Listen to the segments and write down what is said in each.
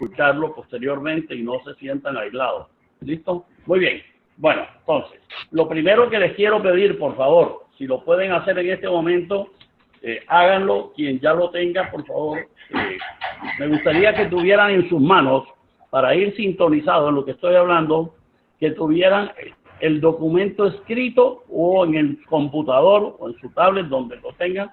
escucharlo posteriormente y no se sientan aislados. ¿Listo? Muy bien. Bueno, entonces, lo primero que les quiero pedir, por favor, si lo pueden hacer en este momento, háganlo. Quien ya lo tenga, por favor, me gustaría que tuvieran en sus manos, para ir sintonizados en lo que estoy hablando, que tuvieran el documento escrito o en el computador o en su tablet, donde lo tengan.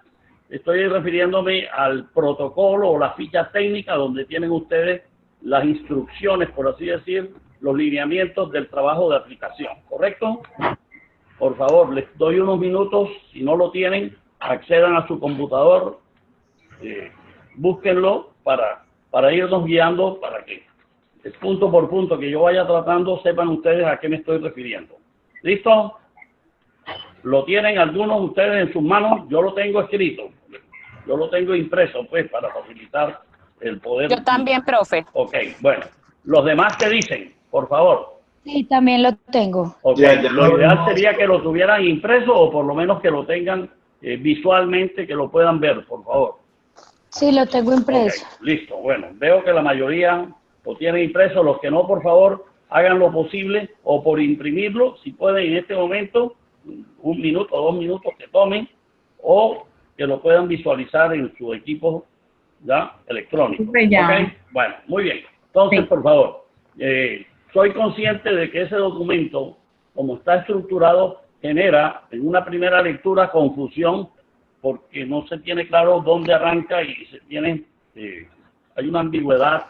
Estoy refiriéndome al protocolo o la ficha técnica donde tienen ustedes las instrucciones, por así decir, los lineamientos del trabajo de aplicación, ¿correcto? Por favor, les doy unos minutos. Si no lo tienen, accedan a su computador, búsquenlo para irnos guiando, para que punto por punto que yo vaya tratando sepan ustedes a qué me estoy refiriendo. ¿Listo? ¿Lo tienen algunos de ustedes en sus manos? Yo lo tengo escrito, yo lo tengo impreso, pues, para facilitar el poder. Yo también, profe. Ok, bueno. ¿Los demás qué dicen? Por favor. Sí, también lo tengo. Ok, lo ideal sería que lo tuvieran impreso o por lo menos que lo tengan visualmente, que lo puedan ver, por favor. Sí, lo tengo impreso. Okay, listo, bueno, veo que la mayoría lo tienen impreso. Los que no, por favor, hagan lo posible o por imprimirlo, si pueden en este momento, 1 minuto o 2 minutos que tomen, o que lo puedan visualizar en su equipo ya electrónico. Sí, ya. Okay, bueno, muy bien. Entonces, sí, por favor, soy consciente de que ese documento, como está estructurado, genera en una primera lectura confusión, porque no se tiene claro dónde arranca y se tiene, hay una ambigüedad,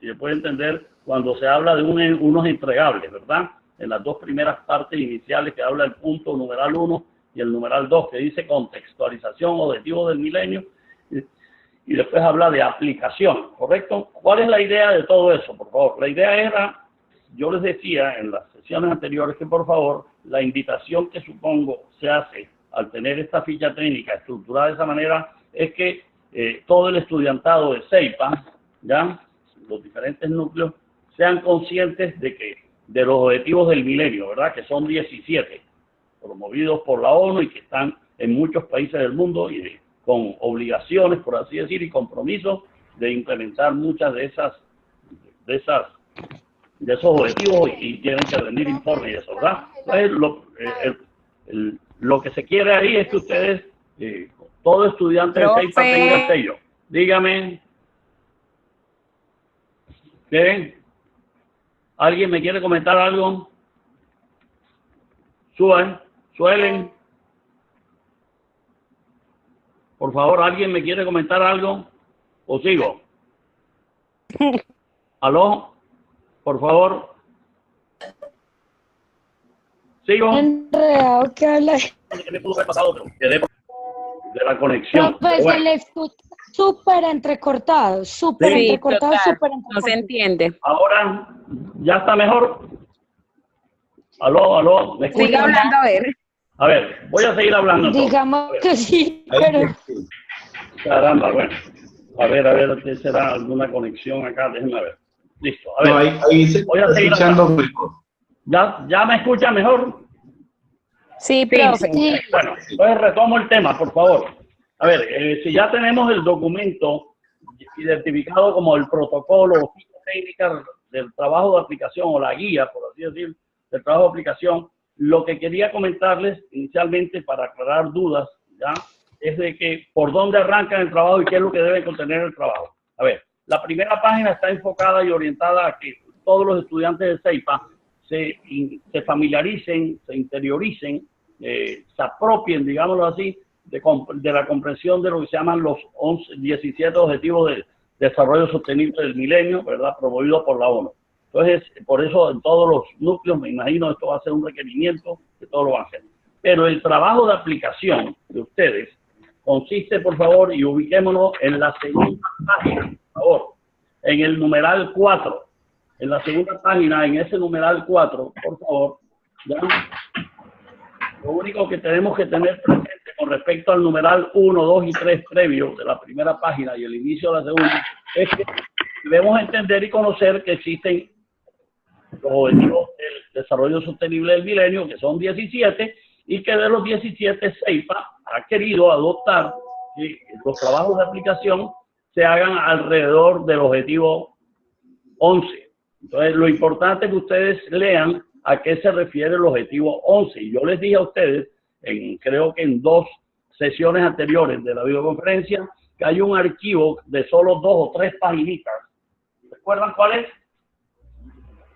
y se puede entender cuando se habla de unos entregables, ¿verdad? En las dos primeras partes iniciales que habla el punto numeral 1 y el numeral 2, que dice contextualización, objetivo del milenio, y después habla de aplicación, ¿correcto? ¿Cuál es la idea de todo eso, por favor? La idea era, yo les decía en las sesiones anteriores que, por favor, la invitación que supongo se hace al tener esta ficha técnica estructurada de esa manera es que todo el estudiantado de CEIPA, ¿ya?, los diferentes núcleos, sean conscientes de los objetivos del milenio, ¿verdad?, que son 17, promovidos por la ONU y que están en muchos países del mundo y con obligaciones, por así decir, y compromisos de implementar muchas de esos objetivos y tienen que rendir informes y eso, ¿verdad? Entonces, lo que se quiere ahí es que ustedes, todo estudiante de CEIPA tenga el sello. Dígame. ¿Bien? ¿Alguien me quiere comentar algo? Suelen. Por favor, ¿alguien me quiere comentar algo? ¿O sigo? ¿Aló? Por favor. ¿Sigo? Enredado que habla. ¿Qué me pudo haber pasado? Quedé de la conexión. Pues Bueno. se le escucha súper entrecortado, súper Sí, entrecortado, total, súper no entrecortado. se entiende. Ahora, ¿ya está mejor? ¿Aló? ¿Me escuchan? Siga hablando, a ver. A ver, voy a seguir hablando entonces. Digamos que sí, pero... Caramba, bueno. A ver, ¿qué será? ¿Alguna conexión acá? Déjenme ver. Listo, a ver. No, ahí se voy a está seguir escuchando hablando. mejor. ¿Ya me escucha mejor? Sí, profe. Sí. Bueno, entonces retomo el tema, por favor. A ver, si ya tenemos el documento identificado como el protocolo o ficha técnica del trabajo de aplicación o la guía, por así decir, del trabajo de aplicación, lo que quería comentarles inicialmente para aclarar dudas, ¿ya?, es de que por dónde arrancan el trabajo y qué es lo que debe contener el trabajo. A ver, la primera página está enfocada y orientada a que todos los estudiantes de CEIPA se familiaricen, se interioricen, se apropien, digámoslo así, de la comprensión de lo que se llaman los 17 Objetivos de Desarrollo Sostenible del Milenio, ¿verdad?, promovidos por la ONU. Entonces, por eso en todos los núcleos, me imagino, esto va a ser un requerimiento que todos lo van a hacer. Pero el trabajo de aplicación de ustedes consiste, por favor, y ubiquémonos en la segunda página, por favor, en el numeral 4. En la segunda página, en ese numeral 4, por favor, ¿ya? Lo único que tenemos que tener presente con respecto al numeral 1, 2 y 3 previo de la primera página y el inicio de la segunda, es que debemos entender y conocer que existen los objetivos del desarrollo sostenible del milenio, que son 17, y que de los 17 CEIPA ha querido adoptar que los trabajos de aplicación se hagan alrededor del objetivo 11. Entonces, lo importante es que ustedes lean a qué se refiere el objetivo 11. Y yo les dije a ustedes, creo que en 2 sesiones anteriores de la videoconferencia, que hay un archivo de solo 2 o 3 paginitas. ¿Recuerdan cuál es?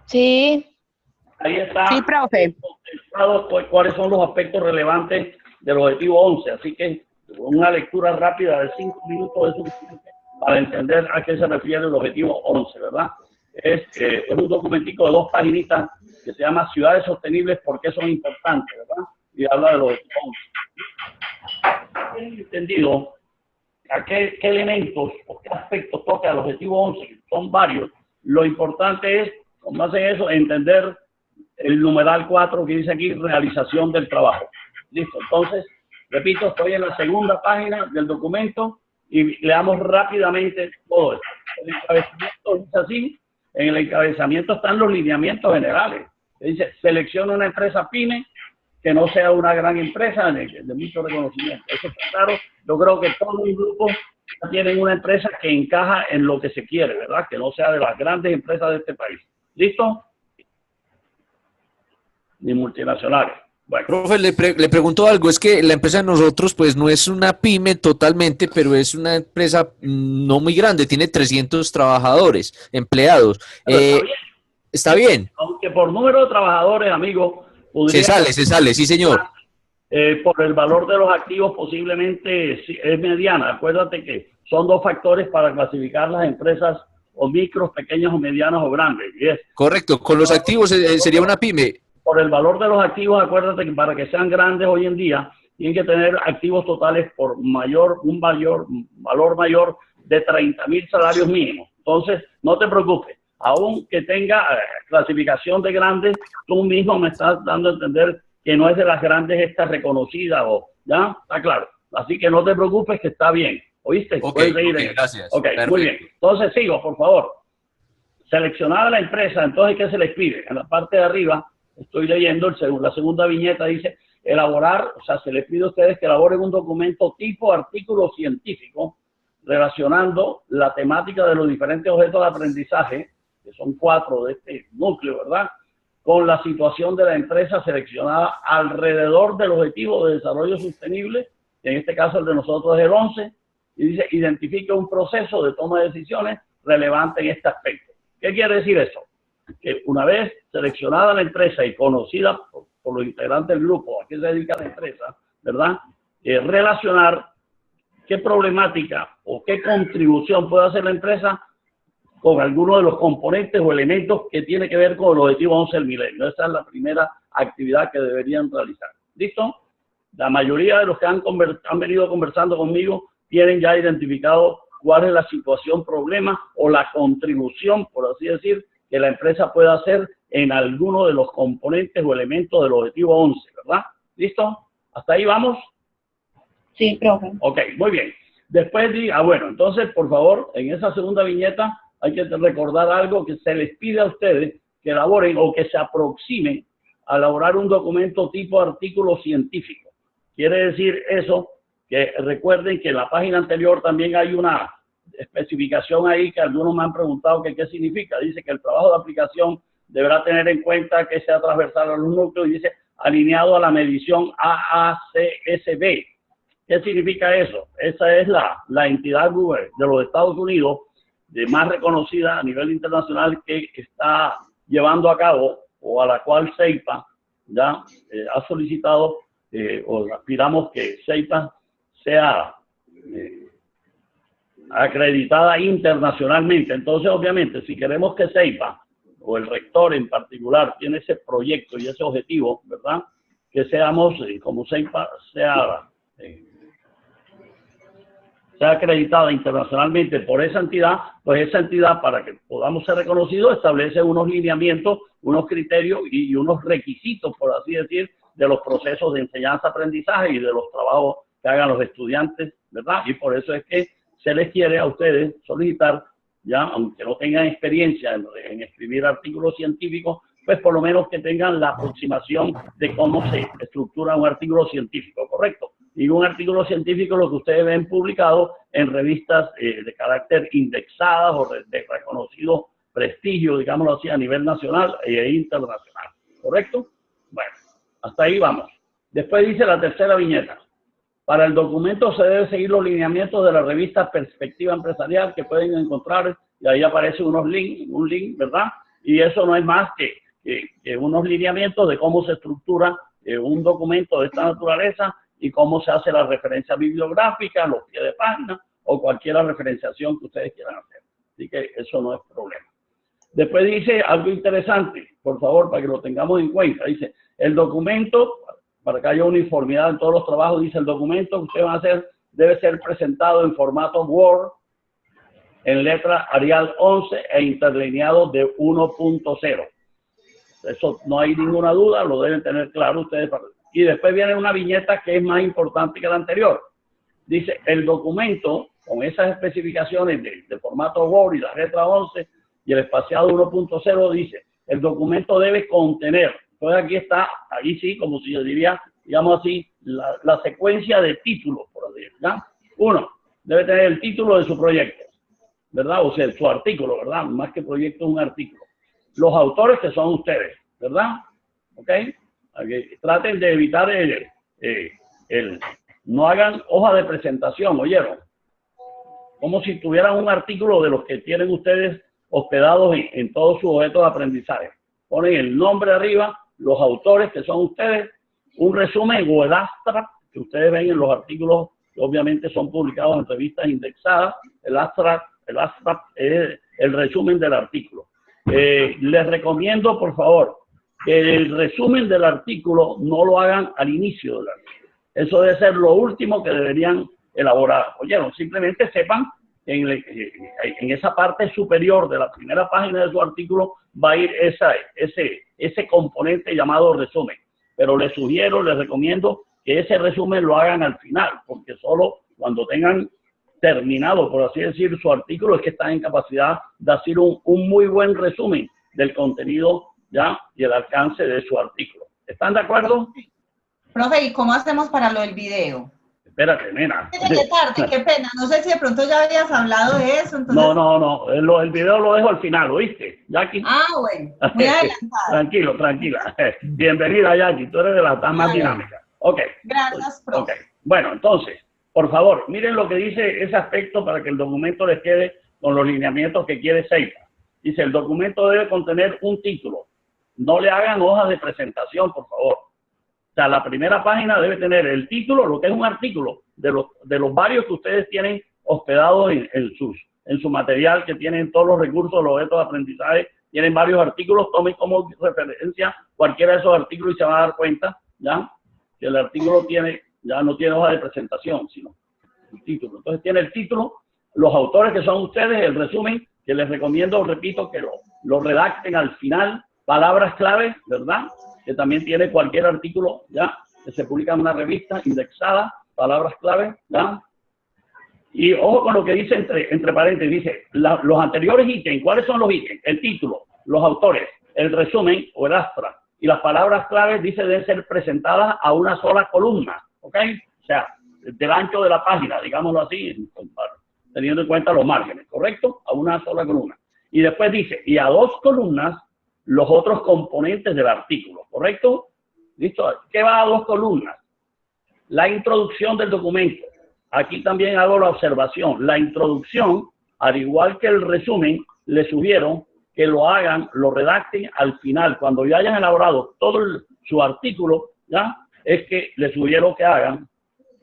Sí. Ahí está. Sí, profe. Cuáles son los aspectos relevantes del objetivo 11. Así que una lectura rápida de 5 minutos es suficiente para entender a qué se refiere el objetivo 11, ¿verdad? Es un documentico de 2 paginitas que se llama Ciudades Sostenibles, ¿por qué son importantes?, ¿verdad? Y habla de los objetivo 11. ¿Tienen entendido a qué elementos o qué aspectos toca el objetivo 11? Son varios. Lo importante es, con base en eso, entender el numeral 4 que dice aquí, realización del trabajo. Listo. Entonces, repito, estoy en la segunda página del documento y leamos rápidamente todo esto. El encabezamiento dice así. En el encabezamiento están los lineamientos generales. Dice, selecciona una empresa PYME que no sea una gran empresa de mucho reconocimiento. Eso está claro. Yo creo que todos los grupos tienen una empresa que encaja en lo que se quiere, ¿verdad? Que no sea de las grandes empresas de este país. ¿Listo? Ni multinacionales. Bueno. Profe, le pregunto algo, es que la empresa de nosotros pues no es una pyme totalmente, pero es una empresa no muy grande, tiene 300 trabajadores, empleados. ¿Está bien? Aunque por número de trabajadores, amigo, se sale, sí señor. Por el valor de los activos posiblemente es mediana. Acuérdate que son 2 factores para clasificar las empresas o micros, pequeñas o medianas o grandes. Correcto, con los activos sería una pyme. Por el valor de los activos, acuérdate que para que sean grandes hoy en día, tienen que tener activos totales por un valor mayor de 30,000 salarios mínimos. Entonces, no te preocupes. Aún que tenga clasificación de grandes, tú mismo me estás dando a entender que no es de las grandes estas reconocidas, ¿ya? Está claro. Así que no te preocupes, que está bien. ¿Oíste? Okay, gracias. Ok, muy bien. Entonces, sigo, por favor. Seleccionada la empresa, entonces, ¿qué se les pide? En la parte de arriba, estoy leyendo, la segunda viñeta dice, elaborar, o sea, se les pide a ustedes que elaboren un documento tipo artículo científico relacionando la temática de los diferentes objetos de aprendizaje, que son 4 de este núcleo, ¿verdad?, con la situación de la empresa seleccionada alrededor del objetivo de desarrollo sostenible, que en este caso el de nosotros es el 11, y dice, identifica un proceso de toma de decisiones relevante en este aspecto. ¿Qué quiere decir eso? Que una vez seleccionada la empresa y conocida por los integrantes del grupo a qué se dedica la empresa, ¿verdad?, relacionar qué problemática o qué contribución puede hacer la empresa con alguno de los componentes o elementos que tiene que ver con el objetivo 11 del milenio. Esa es la primera actividad que deberían realizar. ¿Listo? La mayoría de los que han venido conversando conmigo tienen ya identificado cuál es la situación, problema o la contribución, por así decir, que la empresa pueda hacer en alguno de los componentes o elementos del objetivo 11, ¿verdad? ¿Listo? ¿Hasta ahí vamos? Sí, profe. Ok, muy bien. Después diga, bueno, entonces, por favor, en esa segunda viñeta hay que recordar algo que se les pide a ustedes que elaboren o que se aproximen a elaborar un documento tipo artículo científico. Quiere decir eso, que recuerden que en la página anterior también hay una especificación ahí que algunos me han preguntado que qué significa. Dice que el trabajo de aplicación deberá tener en cuenta que sea transversal a los núcleos y dice alineado a la medición AACSB. ¿Qué significa eso? Esa es la entidad de los Estados Unidos de más reconocida a nivel internacional que está llevando a cabo o a la cual CEIPA ya ha solicitado o aspiramos que CEIPA sea acreditada internacionalmente. Entonces, obviamente, si queremos que CEIPA o el rector en particular tiene ese proyecto y ese objetivo, ¿verdad?, que seamos, como CEIPA sea acreditada internacionalmente por esa entidad, pues esa entidad, para que podamos ser reconocidos, establece unos lineamientos, unos criterios y unos requisitos, por así decir, de los procesos de enseñanza-aprendizaje y de los trabajos que hagan los estudiantes, ¿verdad? Y por eso es que se les quiere a ustedes solicitar, ya, aunque no tengan experiencia en escribir artículos científicos, pues por lo menos que tengan la aproximación de cómo se estructura un artículo científico, ¿correcto? Y un artículo científico lo que ustedes ven publicado en revistas de carácter indexadas o de reconocido prestigio, digámoslo así, a nivel nacional e internacional. ¿Correcto? Bueno, hasta ahí vamos. Después dice la tercera viñeta. Para el documento se debe seguir los lineamientos de la revista Perspectiva Empresarial que pueden encontrar, y ahí aparece un link, ¿verdad? Y eso no es más que unos lineamientos de cómo se estructura un documento de esta naturaleza y cómo se hace la referencia bibliográfica, los pies de página o cualquier referenciación que ustedes quieran hacer. Así que eso no es problema. Después dice algo interesante, por favor, para que lo tengamos en cuenta. Dice, el documento, para que haya uniformidad en todos los trabajos, dice el documento que ustedes van a hacer debe ser presentado en formato Word, en letra Arial 11 e interlineado de 1.0. Eso no hay ninguna duda, lo deben tener claro ustedes. Y después viene una viñeta que es más importante que la anterior. Dice, el documento, con esas especificaciones de formato Word y la letra 11 y el espaciado 1.0, dice, el documento debe contener. Entonces aquí está, ahí sí, como si yo diría, digamos así, la secuencia de títulos, por así decirlo, ¿verdad? Uno, debe tener el título de su proyecto, ¿verdad? O sea, su artículo, ¿verdad? Más que proyecto, es un artículo. Los autores que son ustedes, ¿verdad? ¿Ok? Traten de evitar no hagan hoja de presentación, ¿oyeron? Como si tuvieran un artículo de los que tienen ustedes hospedados en todos sus objetos de aprendizaje. Ponen el nombre arriba, los autores que son ustedes, un resumen o el abstract que ustedes ven en los artículos que obviamente son publicados en revistas indexadas. El abstract es el resumen del artículo. Les recomiendo, por favor, que el resumen del artículo no lo hagan al inicio del artículo. Eso debe ser lo último que deberían elaborar. Oyeron, simplemente sepan en esa parte superior de la primera página de su artículo va a ir ese componente llamado resumen. Pero les sugiero, les recomiendo que ese resumen lo hagan al final, porque solo cuando tengan terminado, por así decir, su artículo es que están en capacidad de hacer un muy buen resumen del contenido ya y el alcance de su artículo. ¿Están de acuerdo? Profe, ¿y cómo hacemos para lo del video? Espérate, nena. Llegué tarde, qué pena. No sé si de pronto ya habías hablado de eso. Entonces... No. El video lo dejo al final, ¿oíste, Jackie? Ah, bueno. Muy adelantada. Tranquila. Bienvenida, Jackie. Tú eres de las más dinámicas. Ok. Gracias, profe. Okay. Bueno, entonces, por favor, miren lo que dice ese aspecto para que el documento les quede con los lineamientos que quiere Seifa. Dice, el documento debe contener un título. No le hagan hojas de presentación, por favor. O sea, la primera página debe tener el título, lo que es un artículo, de los varios que ustedes tienen hospedados en su material, que tienen todos los recursos, los objetos de aprendizaje, tienen varios artículos, tomen como referencia cualquiera de esos artículos y se van a dar cuenta, ¿ya? Que el artículo ya no tiene hoja de presentación, sino el título. Entonces tiene el título, los autores que son ustedes, el resumen, que les recomiendo, repito, que lo redacten al final, palabras clave, ¿verdad? Que también tiene cualquier artículo, ¿ya? Que se publica en una revista indexada, palabras clave, ¿ya? Y ojo con lo que dice entre paréntesis, dice, los anteriores ítems, ¿cuáles son los ítems? El título, los autores, el resumen o el abstract, y las palabras claves, dice, deben ser presentadas a una sola columna, ¿ok? O sea, del ancho de la página, digámoslo así, teniendo en cuenta los márgenes, ¿correcto? A una sola columna. Y después dice, y a dos columnas, los otros componentes del artículo, ¿correcto? ¿Listo? ¿Qué va a dos columnas? La introducción del documento. Aquí también hago la observación. La introducción, al igual que el resumen, les sugiero que lo hagan, lo redacten al final. Cuando ya hayan elaborado todo su artículo, ¿ya? Es que les sugiero que hagan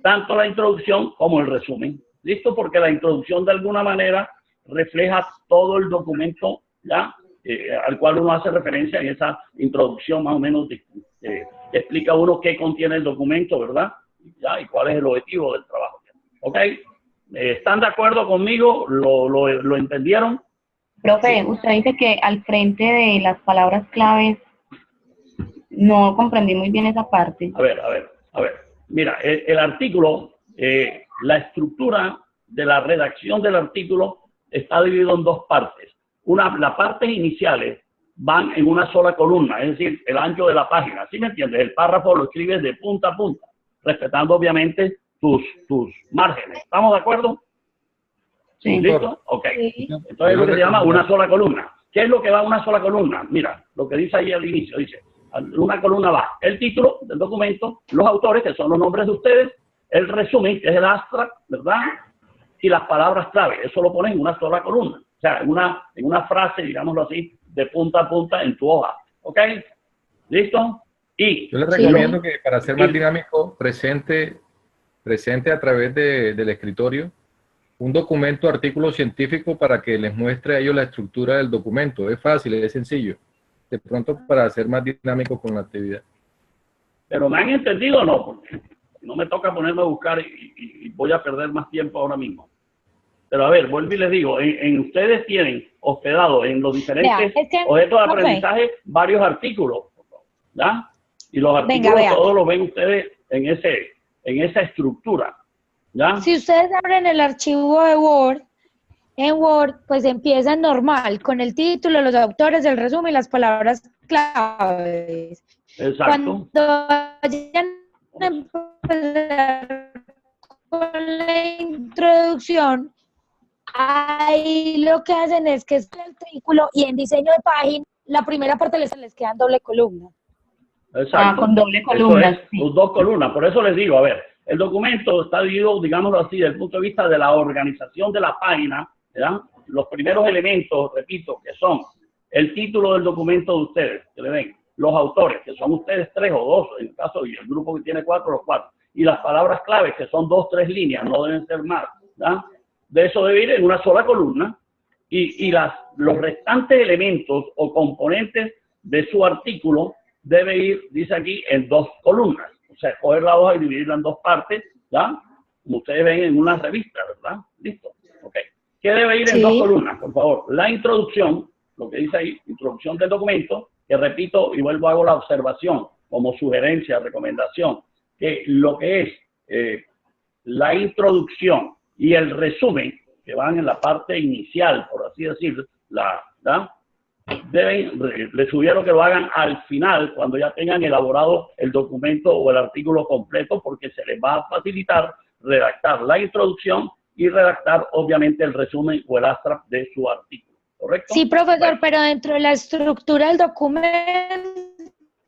tanto la introducción como el resumen. ¿Listo? Porque la introducción de alguna manera refleja todo el documento, ¿ya? Al cual uno hace referencia en esa introducción más o menos explica uno qué contiene el documento, ¿verdad? ¿Ya? Y cuál es el objetivo del trabajo. ¿Ok? ¿Están de acuerdo conmigo? ¿Lo entendieron? Profe, Sí. usted dice que al frente de las palabras claves no comprendí muy bien esa parte. A ver. Mira, el artículo, la estructura de la redacción del artículo está dividido en dos partes. Las partes iniciales van en una sola columna, es decir, el ancho de la página. ¿Sí me entiendes? El párrafo lo escribes de punta a punta, respetando obviamente tus márgenes. ¿Estamos de acuerdo? Sí. ¿Listo? Ok. Sí. Entonces es lo que se llama una sola columna. ¿Qué es lo que va a una sola columna? Mira, lo que dice ahí al inicio, dice, una columna va el título del documento, los autores, que son los nombres de ustedes, el resumen, que es el abstract, ¿verdad? Y las palabras clave. Eso lo pones en una sola columna. O sea, en una frase, digámoslo así, de punta a punta en tu hoja. ¿Ok? ¿Listo? Y yo les recomiendo que para ser más dinámico, presente a través del escritorio un documento, artículo científico para que les muestre a ellos la estructura del documento. Es fácil, es sencillo. De pronto para ser más dinámico con la actividad. ¿Pero me han entendido o no? Porque no me toca ponerme a buscar y voy a perder más tiempo ahora mismo. Pero a ver, vuelvo y les digo, ustedes tienen hospedado en los diferentes objetos de aprendizaje varios artículos, ¿ya? Y los artículos todos los ven ustedes en esa estructura, ¿ya? Si ustedes abren el archivo de Word, en Word, pues empiezan normal, con el título, los autores, el resumen y las palabras claves. Exacto. Cuando vayan a empezar con la introducción, ahí lo que hacen es que es el artículo y en diseño de página, la primera parte les queda en doble columna. Exacto. Con doble columna. Es, dos columnas. Por eso les digo, a ver, el documento está dividido, digámoslo así, desde el punto de vista de la organización de la página, ¿verdad? Los primeros elementos, repito, que son el título del documento de ustedes, que le ven, los autores, que son ustedes 3 o 2, en el caso del grupo que tiene 4, los 4, y las palabras claves, que son 2 o 3 líneas, no deben ser más, ¿verdad? De eso debe ir en una sola columna, y los restantes elementos o componentes de su artículo debe ir, dice aquí, en 2 columnas. O sea, coger la hoja y dividirla en 2 partes, ¿ya? Como ustedes ven en una revista, ¿verdad? Listo. Ok. ¿Qué debe ir en 2 columnas, por favor? La introducción, lo que dice ahí, introducción del documento, que repito y vuelvo hago la observación como sugerencia, recomendación, que lo que es la introducción y el resumen, que van en la parte inicial, por así decirlo, ¿verdad? Les sugiero que lo hagan al final, cuando ya tengan elaborado el documento o el artículo completo, porque se les va a facilitar redactar la introducción y redactar, obviamente, el resumen o el abstract de su artículo, ¿correcto? Sí, profesor, pero dentro de la estructura del documento,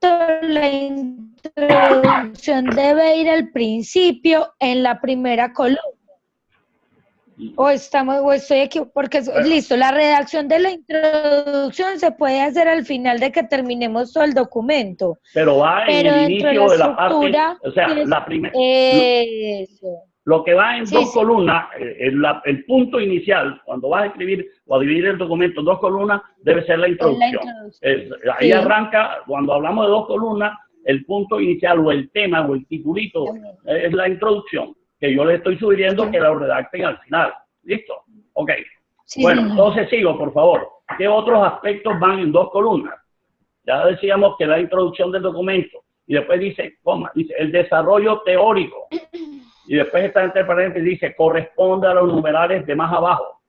la introducción debe ir al principio, en la primera columna. O estoy aquí, porque listo, la redacción de la introducción se puede hacer al final de que terminemos todo el documento. Pero va en el inicio de la parte, o sea, la primera. Lo que va en 2 columnas, el punto inicial, cuando vas a escribir o a dividir el documento en 2 columnas, debe ser la introducción. Ahí arranca, cuando hablamos de 2 columnas, el punto inicial o el tema o el titulito es la introducción, que yo les estoy sugiriendo que lo redacten al final. ¿Listo? Ok. Sí. Bueno, entonces sigo, por favor. ¿Qué otros aspectos van en 2 columnas? Ya decíamos que la introducción del documento, y después dice, dice el desarrollo teórico. Y después está entre paréntesis, dice, corresponde a los numerales de más abajo.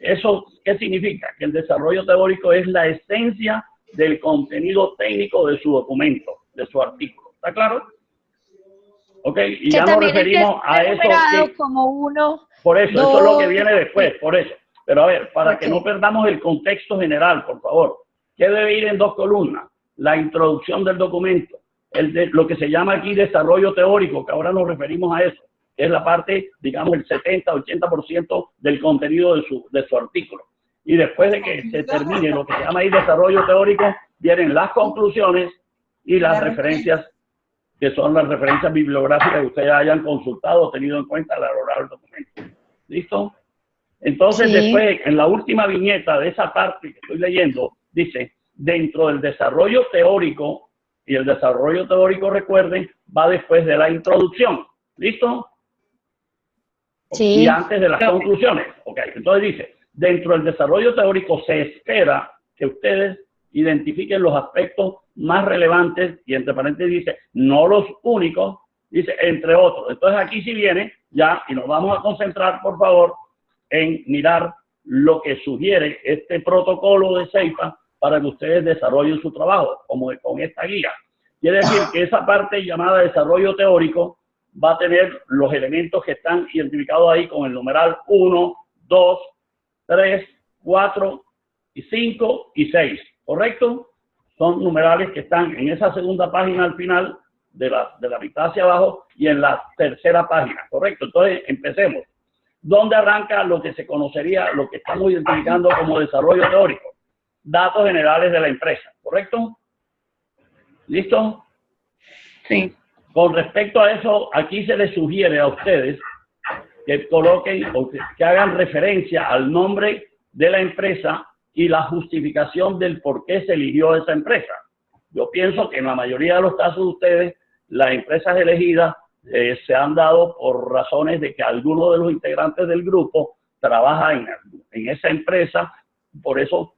¿Eso qué significa? Que el desarrollo teórico es la esencia del contenido técnico de su documento, de su artículo. ¿Está claro? Ok, y ya nos referimos a eso. Como 1, por eso, 2, eso es lo que viene después, por eso. Pero a ver, para que no perdamos el contexto general, por favor. ¿Qué debe ir en 2 columnas? La introducción del documento. Lo que se llama aquí desarrollo teórico, que ahora nos referimos a eso. Es la parte, digamos, el 70-80% del contenido de su artículo. Y después de que se termine lo que se llama ahí desarrollo teórico, vienen las conclusiones y las referencias, que son las referencias bibliográficas que ustedes hayan consultado o tenido en cuenta al elaborar el documento. ¿Listo? Entonces, después, en la última viñeta de esa parte que estoy leyendo, dice, dentro del desarrollo teórico, y el desarrollo teórico, recuerden, va después de la introducción. ¿Listo? Sí. Y antes de las conclusiones. Ok, entonces dice, dentro del desarrollo teórico se espera que ustedes identifiquen los aspectos más relevantes, y entre paréntesis dice, no los únicos, dice, entre otros. Entonces aquí sí viene ya, y nos vamos a concentrar, por favor, en mirar lo que sugiere este protocolo de CEIPA para que ustedes desarrollen su trabajo, como con esta guía. Quiere decir que esa parte llamada desarrollo teórico va a tener los elementos que están identificados ahí con el numeral 1, 2, 3, 4 5 y 6, ¿correcto? Son numerales que están en esa segunda página al final, de la mitad hacia abajo, y en la tercera página, ¿correcto? Entonces, empecemos. ¿Dónde arranca lo que se conocería, lo que estamos identificando como desarrollo teórico? Datos generales de la empresa, ¿correcto? ¿Listo? Sí. Con respecto a eso, aquí se les sugiere a ustedes que coloquen o que hagan referencia al nombre de la empresa y la justificación del por qué se eligió esa empresa. Yo pienso que en la mayoría de los casos de ustedes, las empresas elegidas se han dado por razones de que alguno de los integrantes del grupo trabaja en esa empresa, por eso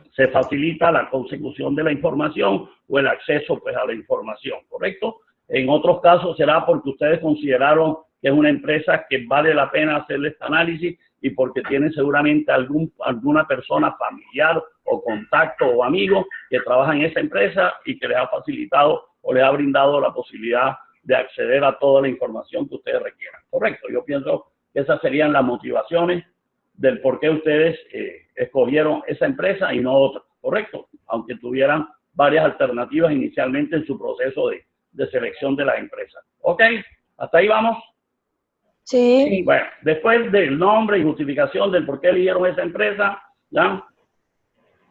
se facilita la consecución de la información o el acceso pues a la información, ¿correcto? En otros casos será porque ustedes consideraron que es una empresa que vale la pena hacerle este análisis y porque tienen seguramente alguna persona familiar o contacto o amigo que trabaja en esa empresa y que les ha facilitado o les ha brindado la posibilidad de acceder a toda la información que ustedes requieran. Correcto, yo pienso que esas serían las motivaciones del por qué ustedes escogieron esa empresa y no otra, correcto, aunque tuvieran varias alternativas inicialmente en su proceso de selección de la empresa. ¿Ok? ¿Hasta ahí vamos? Sí. Bueno, después del nombre y justificación del por qué eligieron esa empresa, ¿ya?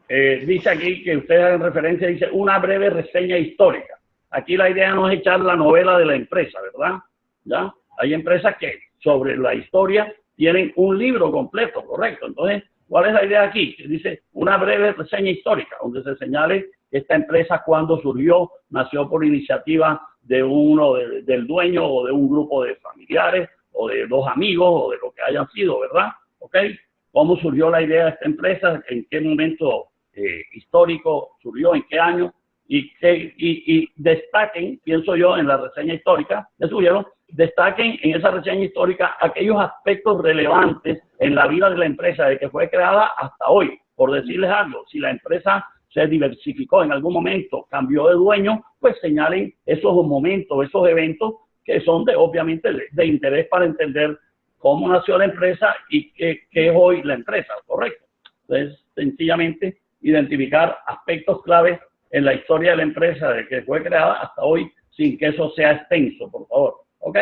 Dice aquí que ustedes hagan referencia, dice una breve reseña histórica. Aquí la idea no es echar la novela de la empresa, ¿verdad? ¿Ya? Hay empresas que sobre la historia tienen un libro completo, correcto. Entonces, ¿cuál es la idea aquí? Que dice una breve reseña histórica, donde se señale esta empresa cuando surgió, nació por iniciativa de uno del dueño o de un grupo de familiares o de dos amigos o de lo que hayan sido, ¿verdad? ¿Ok? ¿Cómo surgió la idea de esta empresa? ¿En qué momento histórico surgió? ¿En qué año? Y destaquen, pienso yo, en la reseña histórica, les sugiero, destaquen en esa reseña histórica aquellos aspectos relevantes en la vida de la empresa de que fue creada hasta hoy. Por decirles algo, si la empresa se diversificó en algún momento, cambió de dueño, pues señalen esos momentos, esos eventos que son obviamente de interés para entender cómo nació la empresa y qué es hoy la empresa, ¿correcto? Entonces, sencillamente, identificar aspectos claves en la historia de la empresa de que fue creada hasta hoy, sin que eso sea extenso, por favor. ¿Ok?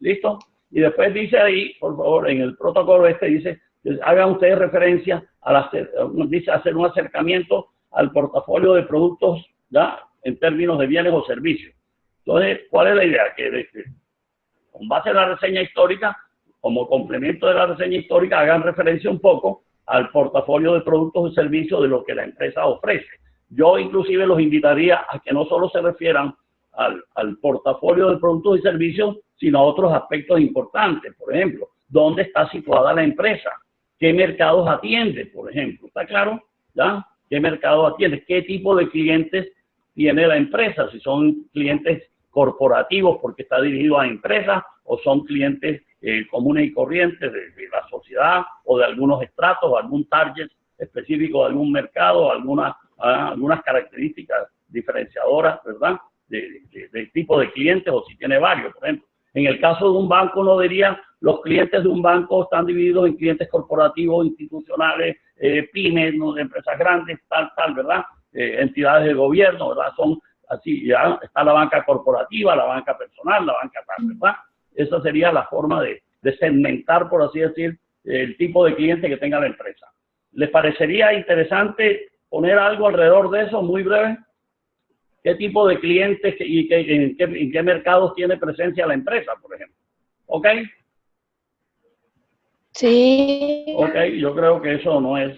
¿Listo? Y después dice ahí, por favor, en el protocolo dice, hagan ustedes referencia dice hacer un acercamiento al portafolio de productos, ¿ya? En términos de bienes o servicios. Entonces, ¿cuál es la idea? Que con base en la reseña histórica, como complemento de la reseña histórica, hagan referencia un poco al portafolio de productos y servicios de lo que la empresa ofrece. Yo inclusive los invitaría a que no solo se refieran al portafolio de productos y servicios, sino a otros aspectos importantes. Por ejemplo, ¿dónde está situada la empresa? ¿Qué mercados atiende, por ejemplo? ¿Está claro? ¿Ya? ¿Qué mercado atiende? ¿Qué tipo de clientes tiene la empresa? Si son clientes corporativos porque está dirigido a empresas o son clientes comunes y corrientes de la sociedad o de algunos estratos o algún target específico de algún mercado, algunas características diferenciadoras, ¿verdad? Del tipo de clientes o si tiene varios, por ejemplo. En el caso de un banco, uno diría, los clientes de un banco están divididos en clientes corporativos, institucionales, pymes, ¿no? Empresas grandes, tal, ¿verdad? Entidades de gobierno, ¿verdad? Son así, ya está la banca corporativa, la banca personal, la banca tal, ¿verdad? Esa sería la forma de segmentar, por así decir, el tipo de cliente que tenga la empresa. ¿Les parecería interesante poner algo alrededor de eso, muy breve? ¿Qué tipo de clientes y en qué mercados tiene presencia la empresa, por ejemplo? ¿Ok? Sí. Ok, yo creo que eso no es,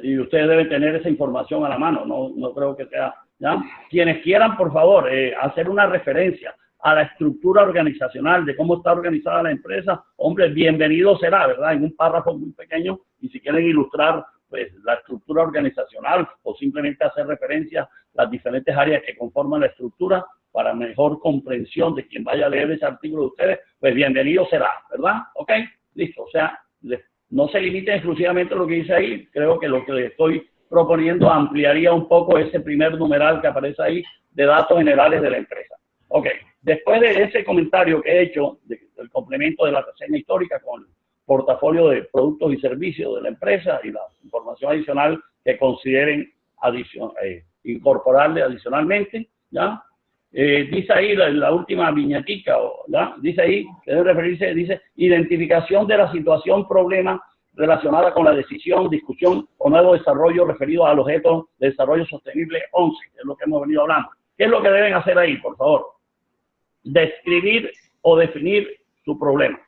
y ustedes deben tener esa información a la mano, no creo que sea, ¿ya? Quienes quieran, por favor, hacer una referencia a la estructura organizacional, de cómo está organizada la empresa, hombre, bienvenido será, ¿verdad? En un párrafo muy pequeño, y si quieren ilustrar pues la estructura organizacional o simplemente hacer referencia a las diferentes áreas que conforman la estructura para mejor comprensión de quien vaya a leer ese artículo de ustedes, pues bienvenido será, ¿verdad? ¿Ok? Listo, o sea, no se limiten exclusivamente a lo que dice ahí, creo que lo que les estoy proponiendo ampliaría un poco ese primer numeral que aparece ahí de datos generales de la empresa. Ok, después de ese comentario que he hecho, del complemento de la reseña histórica con portafolio de productos y servicios de la empresa y la información adicional que consideren incorporarle adicionalmente, ¿ya? Dice ahí la última viñetica, ¿ya? Dice ahí, que debe referirse, dice, identificación de la situación, problema relacionada con la decisión, discusión o nuevo desarrollo referido al objeto de desarrollo sostenible 11, que es lo que hemos venido hablando. ¿Qué es lo que deben hacer ahí, por favor? Describir o definir su problema.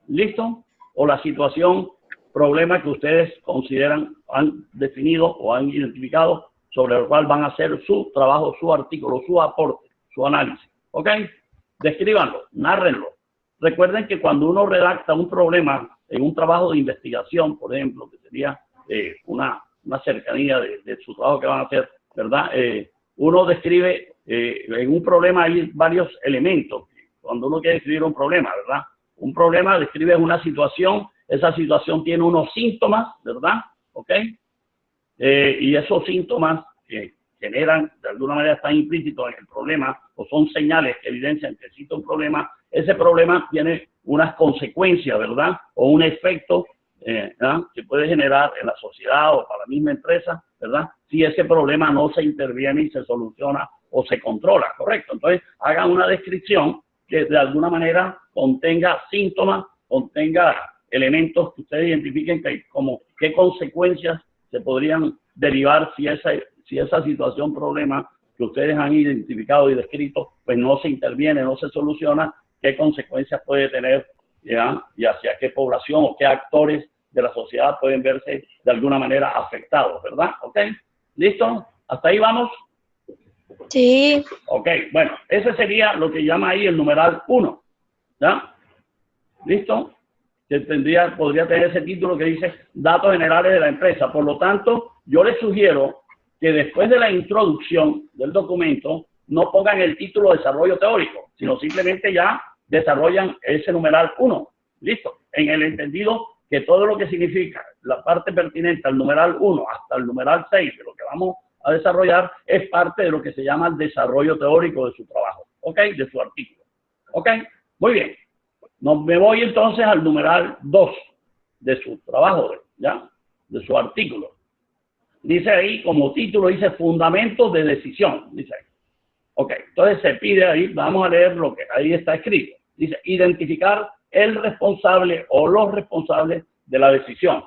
¿Listo? O la situación, problema que ustedes consideran, han definido o han identificado, sobre el cual van a hacer su trabajo, su artículo, su aporte, su análisis. ¿Ok? Descríbanlo, nárrenlo. Recuerden que cuando uno redacta un problema en un trabajo de investigación, por ejemplo, que sería una cercanía de su trabajo que van a hacer, ¿verdad? Uno describe, en un problema hay varios elementos. Cuando uno quiere escribir un problema, ¿verdad? Un problema describe una situación, esa situación tiene unos síntomas, ¿verdad? ¿Ok? Y esos síntomas que generan, de alguna manera están implícitos en el problema, o son señales que evidencian que existe un problema, ese problema tiene unas consecuencias, ¿verdad? O un efecto que puede generar en la sociedad o para la misma empresa, ¿verdad? Si ese problema no se interviene y se soluciona o se controla, ¿correcto? Entonces, hagan una descripción que de alguna manera contenga síntomas, contenga elementos que ustedes identifiquen como qué consecuencias se podrían derivar si esa situación, problema que ustedes han identificado y descrito, pues no se interviene, no se soluciona, qué consecuencias puede tener, ¿ya? Y hacia qué población o qué actores de la sociedad pueden verse de alguna manera afectados, ¿verdad? ¿Ok? ¿Listo? ¿Hasta ahí vamos? Sí. Ok, bueno, ese sería lo que llama ahí el numeral 1, ¿ya? ¿Listo? Que podría tener ese título que dice datos generales de la empresa. Por lo tanto, yo les sugiero que después de la introducción del documento no pongan el título desarrollo teórico, sino simplemente ya desarrollan ese numeral 1. Listo. En el entendido que todo lo que significa la parte pertinente al numeral 1 hasta el numeral 6 de lo que vamos a desarrollar es parte de lo que se llama el desarrollo teórico de su trabajo, ¿ok? De su artículo, ¿ok? Muy bien. Me voy entonces al numeral 2 de su trabajo, ¿ya? De su artículo. Dice ahí, como título, dice fundamentos de decisión, dice ahí. Ok, entonces se pide ahí, vamos a leer lo que ahí está escrito. Dice, identificar el responsable o los responsables de la decisión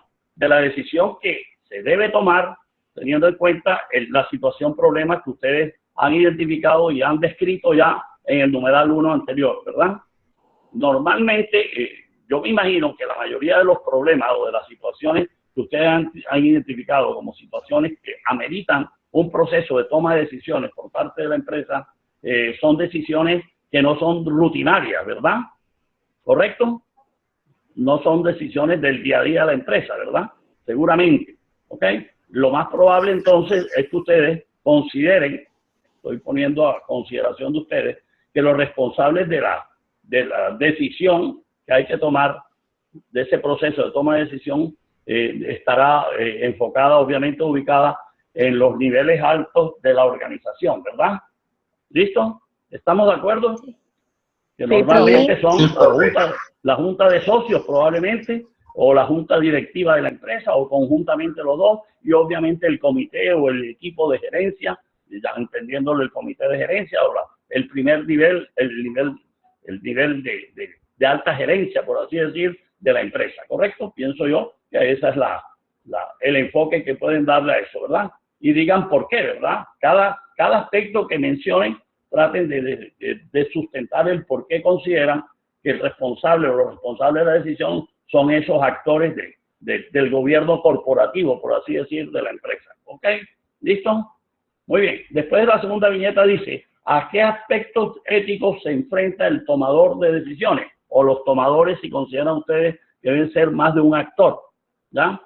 que se debe tomar teniendo en cuenta la situación, problema que ustedes han identificado y han descrito ya en el numeral 1 anterior, ¿verdad? Normalmente, yo me imagino que la mayoría de los problemas o de las situaciones que ustedes han identificado como situaciones que ameritan un proceso de toma de decisiones por parte de la empresa, son decisiones que no son rutinarias, ¿verdad? ¿Correcto? No son decisiones del día a día de la empresa, ¿verdad? Seguramente, ¿ok? Lo más probable entonces es que ustedes consideren, estoy poniendo a consideración de ustedes, que los responsables de la decisión que hay que tomar, de ese proceso de toma de decisión, estará enfocada, obviamente ubicada en los niveles altos de la organización, ¿verdad? ¿Listo? ¿Estamos de acuerdo? Que normalmente son la junta de socios probablemente, o la junta directiva de la empresa, o conjuntamente los dos, y obviamente el comité o el equipo de gerencia, ya entendiéndolo el comité de gerencia, o el primer nivel, el nivel de alta gerencia, por así decir, de la empresa, ¿correcto? Pienso yo que ese es el enfoque que pueden darle a eso, ¿verdad? Y digan por qué, ¿verdad? Cada aspecto que mencionen, traten de sustentar el por qué consideran que el responsable o los responsables de la decisión son esos actores del gobierno corporativo, por así decir, de la empresa. ¿Ok? ¿Listo? Muy bien. Después de la segunda viñeta dice, ¿a qué aspectos éticos se enfrenta el tomador de decisiones? O los tomadores, si consideran ustedes que deben ser más de un actor, ¿ya?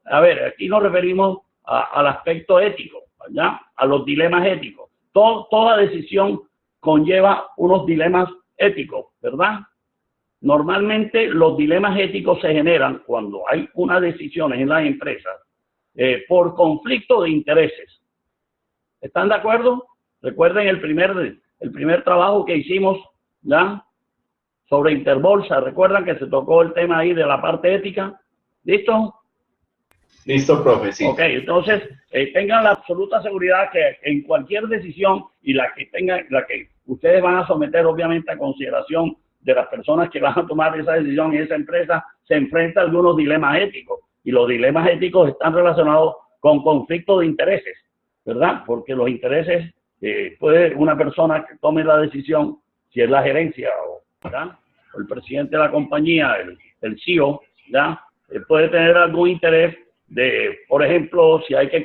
A ver, aquí nos referimos al aspecto ético, ¿ya? A los dilemas éticos. Toda decisión conlleva unos dilemas éticos, ¿verdad? Normalmente los dilemas éticos se generan cuando hay unas decisiones en las empresas por conflicto de intereses. ¿Están de acuerdo? Recuerden el primer trabajo que hicimos, ¿ya? Sobre Interbolsa. ¿Recuerdan que se tocó el tema ahí de la parte ética? ¿Listo? Listo, profe, sí. Ok, entonces tengan la absoluta seguridad que en cualquier decisión y la que ustedes van a someter obviamente a consideración de las personas que van a tomar esa decisión en esa empresa, se enfrenta a algunos dilemas éticos, y los dilemas éticos están relacionados con conflictos de intereses, ¿verdad? Porque los intereses, puede una persona que tome la decisión, si es la gerencia ¿verdad? O el presidente de la compañía, el CEO, ¿verdad? Puede tener algún interés de, por ejemplo, si hay que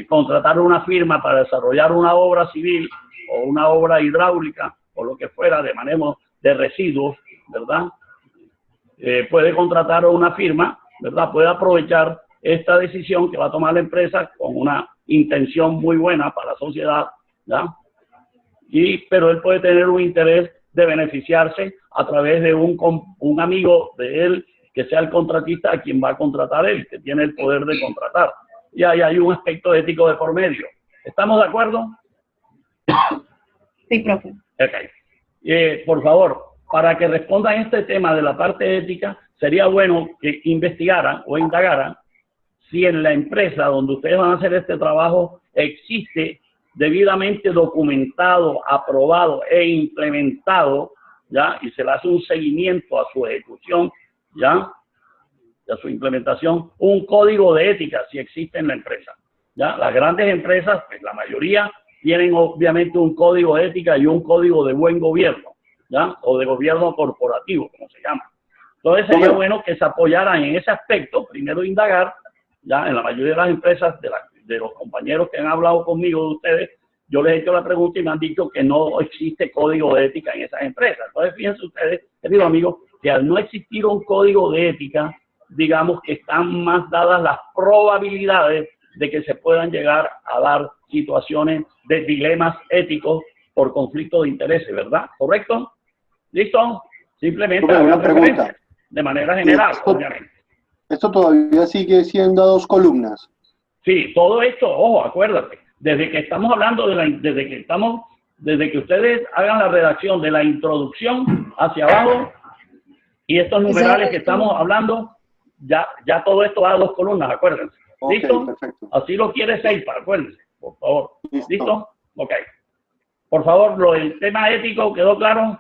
contratar una firma para desarrollar una obra civil o una obra hidráulica o lo que fuera de manejo de residuos, ¿verdad? Puede contratar a una firma, ¿verdad? Puede aprovechar esta decisión que va a tomar la empresa con una intención muy buena para la sociedad, ¿verdad? Pero él puede tener un interés de beneficiarse a través de un amigo de él que sea el contratista a quien va a contratar él, que tiene el poder de contratar. Y ahí hay un aspecto ético de por medio. ¿Estamos de acuerdo? Sí, profe. Ok. Por favor, para que respondan este tema de la parte ética, sería bueno que investigaran o indagaran si en la empresa donde ustedes van a hacer este trabajo existe debidamente documentado, aprobado e implementado, ¿ya? Y se le hace un seguimiento a su ejecución, ¿ya? Y a su implementación, un código de ética, si existe en la empresa, ¿ya? Las grandes empresas, pues la mayoría, tienen obviamente un código de ética y un código de buen gobierno, ¿ya? O de gobierno corporativo, como se llama. Entonces sería bueno que se apoyaran en ese aspecto, primero indagar, ¿ya? En la mayoría de las empresas, de los compañeros que han hablado conmigo de ustedes, yo les he hecho la pregunta y me han dicho que no existe código de ética en esas empresas. Entonces fíjense ustedes, queridos amigos, que al no existir un código de ética, digamos que están más dadas las probabilidades de que se puedan llegar a dar situaciones de dilemas éticos por conflicto de intereses, ¿verdad? ¿Correcto? ¿Listo? Simplemente una pregunta. De manera general, obviamente. ¿Esto todavía sigue siendo a 2 columnas? Sí, todo esto, ojo, acuérdate, desde que estamos hablando desde que ustedes hagan la redacción de la introducción hacia abajo y estos numerales que estamos hablando, ya todo esto va a 2 columnas, acuérdense. ¿Listo? Perfecto. Así lo quiere Seipa, acuérdense, por favor. ¿Listo? Ok. Por favor, el tema ético, ¿quedó claro?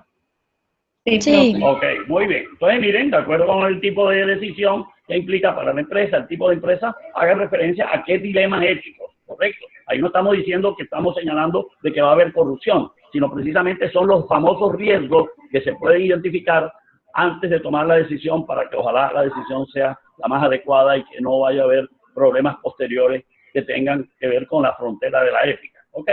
Sí. Ok, muy bien. Entonces, miren, de acuerdo con el tipo de decisión que implica para la empresa, el tipo de empresa, haga referencia a qué dilemas éticos, ¿correcto? Ahí no estamos diciendo que estamos señalando de que va a haber corrupción, sino precisamente son los famosos riesgos que se pueden identificar antes de tomar la decisión para que ojalá la decisión sea la más adecuada y que no vaya a haber problemas posteriores que tengan que ver con la frontera de la ética, ¿ok?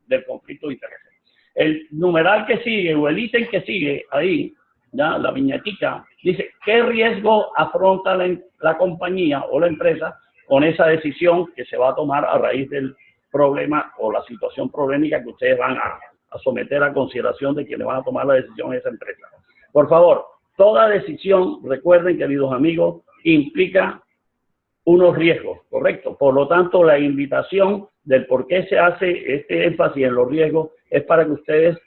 Del conflicto de intereses. El numeral que sigue o el ítem que sigue ahí, ya la viñetica, dice qué riesgo afronta la compañía o la empresa con esa decisión que se va a tomar a raíz del problema o la situación problemática que ustedes van a someter a consideración de quienes van a tomar la decisión en esa empresa. Por favor, toda decisión, recuerden, queridos amigos, implica unos riesgos, ¿correcto? Por lo tanto, la invitación del por qué se hace este énfasis en los riesgos es para que ustedes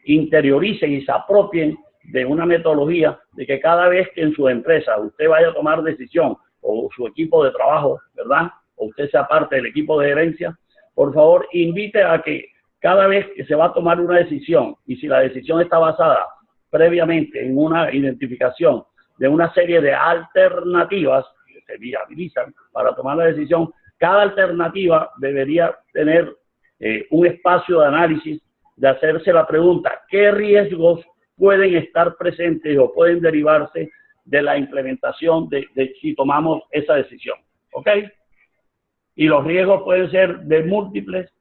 interioricen y se apropien de una metodología de que cada vez que en su empresa usted vaya a tomar decisión o su equipo de trabajo, ¿verdad? O usted sea parte del equipo de gerencia, por favor, invite a que cada vez que se va a tomar una decisión y si la decisión está basada previamente en una identificación de una serie de alternativas que se viabilizan para tomar la decisión, cada alternativa debería tener un espacio de análisis, de hacerse la pregunta, ¿qué riesgos pueden estar presentes o pueden derivarse de la implementación de si tomamos esa decisión? ¿Ok? Y los riesgos pueden ser de múltiples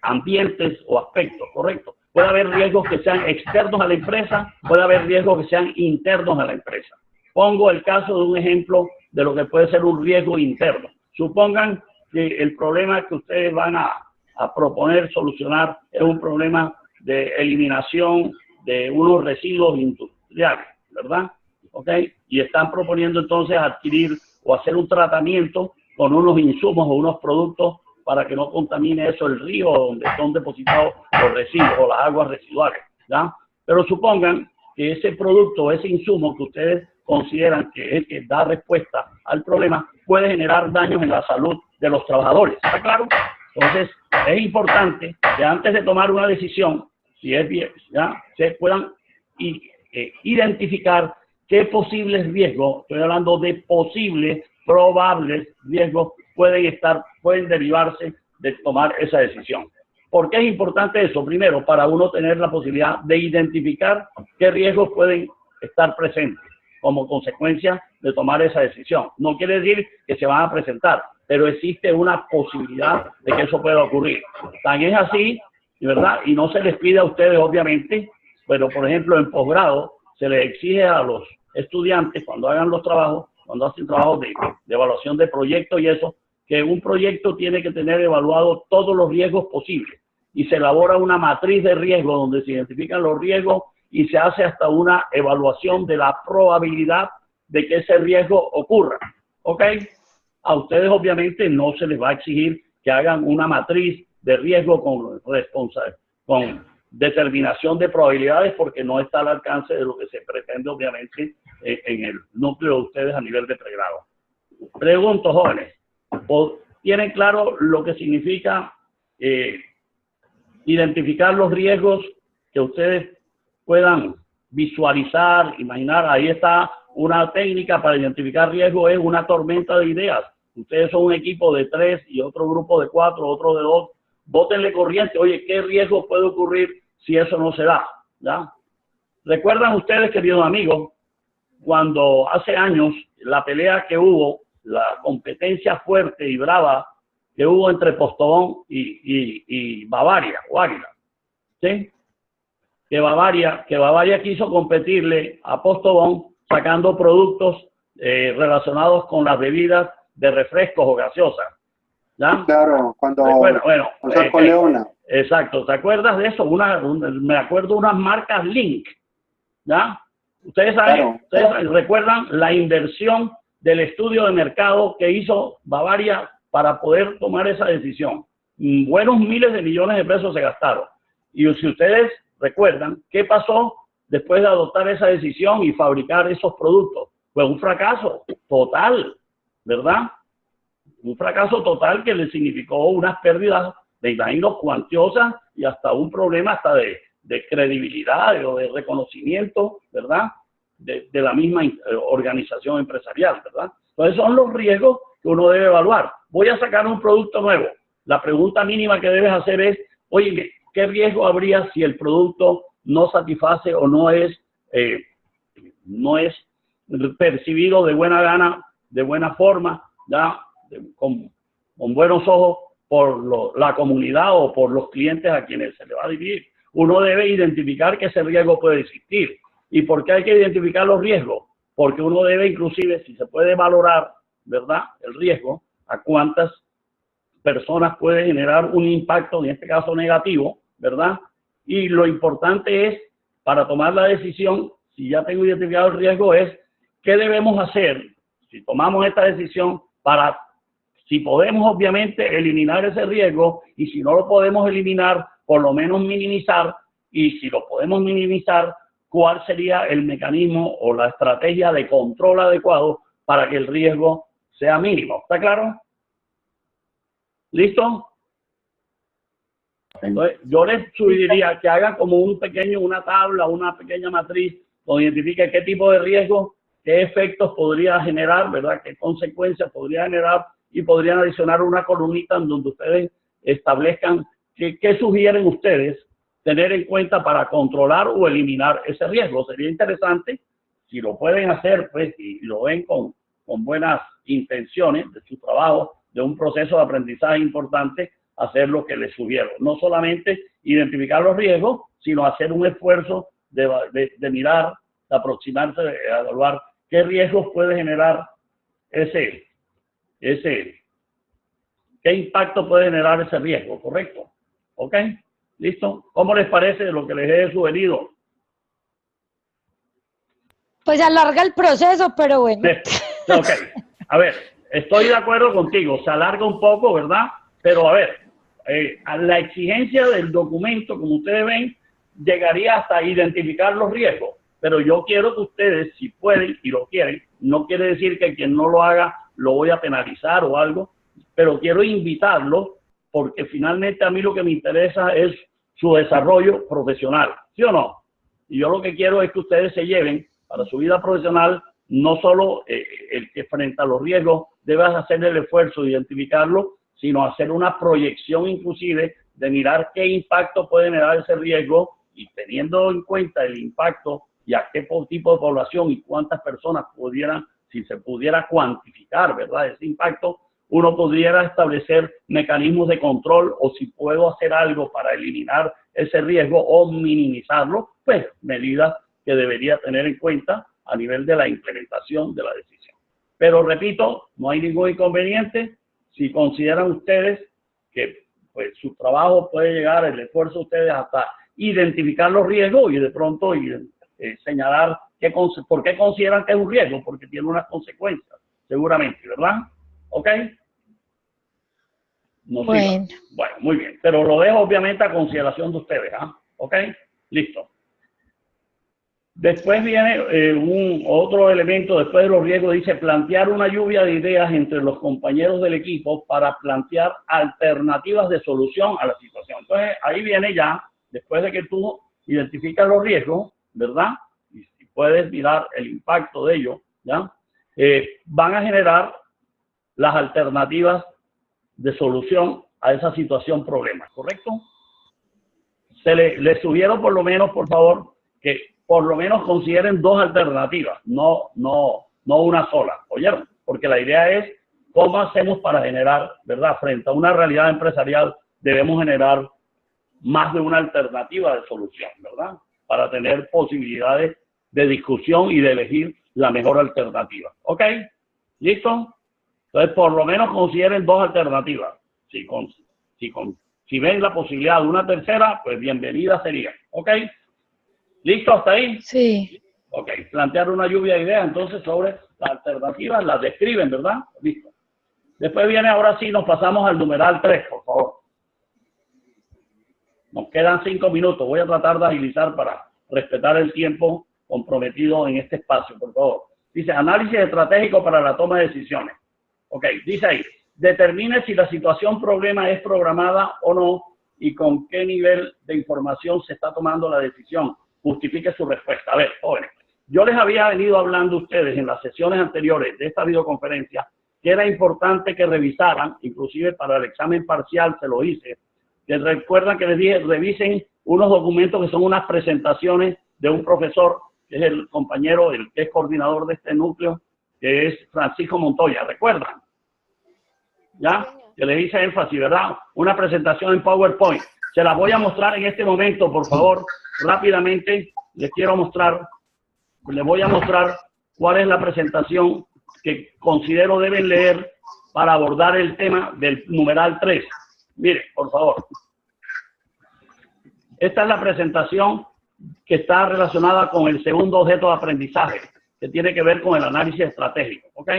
ambientes o aspectos, ¿correcto? Puede haber riesgos que sean externos a la empresa, puede haber riesgos que sean internos a la empresa. Pongo el caso de un ejemplo de lo que puede ser un riesgo interno. Supongan que el problema que ustedes van a proponer solucionar es un problema de eliminación de unos residuos industriales, ¿verdad? ¿Ok? Y están proponiendo entonces adquirir o hacer un tratamiento con unos insumos o unos productos para que no contamine eso el río donde son depositados los residuos o las aguas residuales, ¿ya? Pero supongan que ese producto, ese insumo que ustedes consideran que es el que da respuesta al problema, puede generar daños en la salud de los trabajadores. ¿Está claro? Entonces, es importante que antes de tomar una decisión, si es bien, ya se puedan identificar qué posibles riesgos, estoy hablando de posibles, probables riesgos, pueden derivarse de tomar esa decisión. ¿Por qué es importante eso? Primero, para uno tener la posibilidad de identificar qué riesgos pueden estar presentes como consecuencia de tomar esa decisión. No quiere decir que se van a presentar, pero existe una posibilidad de que eso pueda ocurrir. Tan es así, ¿verdad? Y no se les pide a ustedes, obviamente, pero por ejemplo en posgrado se les exige a los estudiantes cuando hagan los trabajos, cuando hacen trabajos de evaluación de proyectos y eso, que un proyecto tiene que tener evaluado todos los riesgos posibles y se elabora una matriz de riesgo donde se identifican los riesgos y se hace hasta una evaluación de la probabilidad de que ese riesgo ocurra. ¿Ok? A ustedes obviamente no se les va a exigir que hagan una matriz de riesgo con determinación de probabilidades porque no está al alcance de lo que se pretende obviamente en el núcleo de ustedes a nivel de pregrado. Pregunto, jóvenes, ¿tienen claro lo que significa identificar los riesgos que ustedes puedan visualizar, imaginar? Ahí está una técnica para identificar riesgos, es una tormenta de ideas. Ustedes son un equipo de 3 y otro grupo de 4, otro de 2. Bótenle corriente. Oye, ¿qué riesgo puede ocurrir si eso no se da? ¿Ya? ¿Recuerdan ustedes, queridos amigos, cuando hace años la pelea que hubo, la competencia fuerte y brava que hubo entre Postobón y Bavaria o Águila? ¿Sí? Que Bavaria quiso competirle a Postobón sacando productos relacionados con las bebidas de refrescos o gaseosas. ¿Ya? Claro, cuando sacó Leona. Exacto, ¿te acuerdas de eso? Me acuerdo unas marcas Link, ¿ya? Ustedes saben, claro. ¿Recuerdan la inversión del estudio de mercado que hizo Bavaria para poder tomar esa decisión? Buenos miles de millones de pesos se gastaron. Y si ustedes recuerdan, ¿qué pasó después de adoptar esa decisión y fabricar esos productos? Fue un fracaso total, ¿verdad? Un fracaso total que le significó unas pérdidas, me imagino, cuantiosas y hasta un problema hasta de credibilidad o de reconocimiento, ¿verdad? De la misma organización empresarial, ¿verdad? Entonces son los riesgos que uno debe evaluar. Voy a sacar un producto nuevo. La pregunta mínima que debes hacer es, oye, ¿qué riesgo habría si el producto no satisface o no es percibido de buena gana, de buena forma, ¿ya? Con buenos ojos por la comunidad o por los clientes a quienes se le va a dirigir? Uno debe identificar que ese riesgo puede existir. ¿Y por qué hay que identificar los riesgos? Porque uno debe inclusive, si se puede valorar, ¿verdad?, el riesgo, a cuántas personas puede generar un impacto, en este caso negativo, ¿verdad? Y lo importante es, para tomar la decisión, si ya tengo identificado el riesgo, es qué debemos hacer si tomamos esta decisión para, si podemos obviamente eliminar ese riesgo, y si no lo podemos eliminar, por lo menos minimizar, y si lo podemos minimizar, cuál sería el mecanismo o la estrategia de control adecuado para que el riesgo sea mínimo. ¿Está claro? ¿Listo? Entonces, yo les sugeriría que hagan como una tabla, una pequeña matriz donde identifique qué tipo de riesgo, qué efectos podría generar, ¿verdad? Qué consecuencias podría generar, y podrían adicionar una columnita en donde ustedes establezcan qué sugieren ustedes tener en cuenta para controlar o eliminar ese riesgo. Sería interesante, si lo pueden hacer, pues, y lo ven con buenas intenciones de su trabajo, de un proceso de aprendizaje importante, hacer lo que les sugiero. No solamente identificar los riesgos, sino hacer un esfuerzo de mirar, de aproximarse, de evaluar qué riesgos puede generar qué impacto puede generar ese riesgo, ¿correcto? ¿Ok? ¿Listo? ¿Cómo les parece lo que les he sugerido? Pues alarga el proceso, pero bueno. Ok. A ver, estoy de acuerdo contigo. Se alarga un poco, ¿verdad? Pero a ver, a la exigencia del documento, como ustedes ven, llegaría hasta identificar los riesgos. Pero yo quiero que ustedes, si pueden y lo quieren, no quiere decir que quien no lo haga lo voy a penalizar o algo, pero quiero invitarlo porque finalmente a mí lo que me interesa es su desarrollo profesional, ¿sí o no? Y yo lo que quiero es que ustedes se lleven para su vida profesional no solo el que frente a los riesgos debas hacer el esfuerzo de identificarlo, sino hacer una proyección inclusive de mirar qué impacto puede generar ese riesgo y teniendo en cuenta el impacto y a qué tipo de población y cuántas personas pudieran, si se pudiera cuantificar, ¿verdad? Ese impacto, uno pudiera establecer mecanismos de control o si puedo hacer algo para eliminar ese riesgo o minimizarlo, pues medidas que debería tener en cuenta a nivel de la implementación de la decisión. Pero repito, no hay ningún inconveniente si consideran ustedes que pues su trabajo puede llegar, el esfuerzo de ustedes hasta identificar los riesgos y de pronto señalar por qué consideran que es un riesgo, porque tiene unas consecuencias, seguramente, ¿verdad? ¿Ok? No Bueno. siga. Bueno, muy bien, pero lo dejo obviamente a consideración de ustedes, ¿ah? ¿Ok? Listo. Después viene otro elemento, después de los riesgos, dice plantear una lluvia de ideas entre los compañeros del equipo para plantear alternativas de solución a la situación. Entonces, ahí viene ya, después de que tú identificas los riesgos, ¿verdad? Y si puedes mirar el impacto de ello, ¿ya? Van a generar las alternativas de solución a esa situación problema, ¿correcto? Les sugiero por lo menos, por favor, que por lo menos consideren dos alternativas, no una sola, ¿oyeron? Porque la idea es cómo hacemos para generar, ¿verdad? Frente a una realidad empresarial debemos generar más de una alternativa de solución, ¿verdad? Para tener posibilidades de discusión y de elegir la mejor alternativa. ¿Ok? ¿Listo? Entonces, por lo menos consideren dos alternativas. Si ven la posibilidad de una tercera, pues bienvenida sería. ¿Ok? ¿Listo hasta ahí? Sí. Ok. Plantear una lluvia de ideas, entonces, sobre las alternativas, las describen, ¿verdad? Listo. Después viene, ahora sí, nos pasamos al numeral 3, por favor. Nos quedan 5 minutos. Voy a tratar de agilizar para respetar el tiempo comprometido en este espacio, por favor. Dice, análisis estratégico para la toma de decisiones. Ok, dice ahí, determine si la situación problema es programada o no y con qué nivel de información se está tomando la decisión. Justifique su respuesta. A ver, jóvenes, yo les había venido hablando a ustedes en las sesiones anteriores de esta videoconferencia que era importante que revisaran, inclusive para el examen parcial se lo hice, que recuerdan que les dije, revisen unos documentos que son unas presentaciones de un profesor, que es el compañero, el que es coordinador de este núcleo, que es Francisco Montoya, ¿recuerdan? ¿Ya? Que les hice énfasis, ¿verdad? Una presentación en PowerPoint. Se las voy a mostrar en este momento, por favor, rápidamente. Les voy a mostrar cuál es la presentación que considero deben leer para abordar el tema del numeral 3. Mire, por favor. Esta es la presentación que está relacionada con el segundo objeto de aprendizaje, que tiene que ver con el análisis estratégico, ¿ok?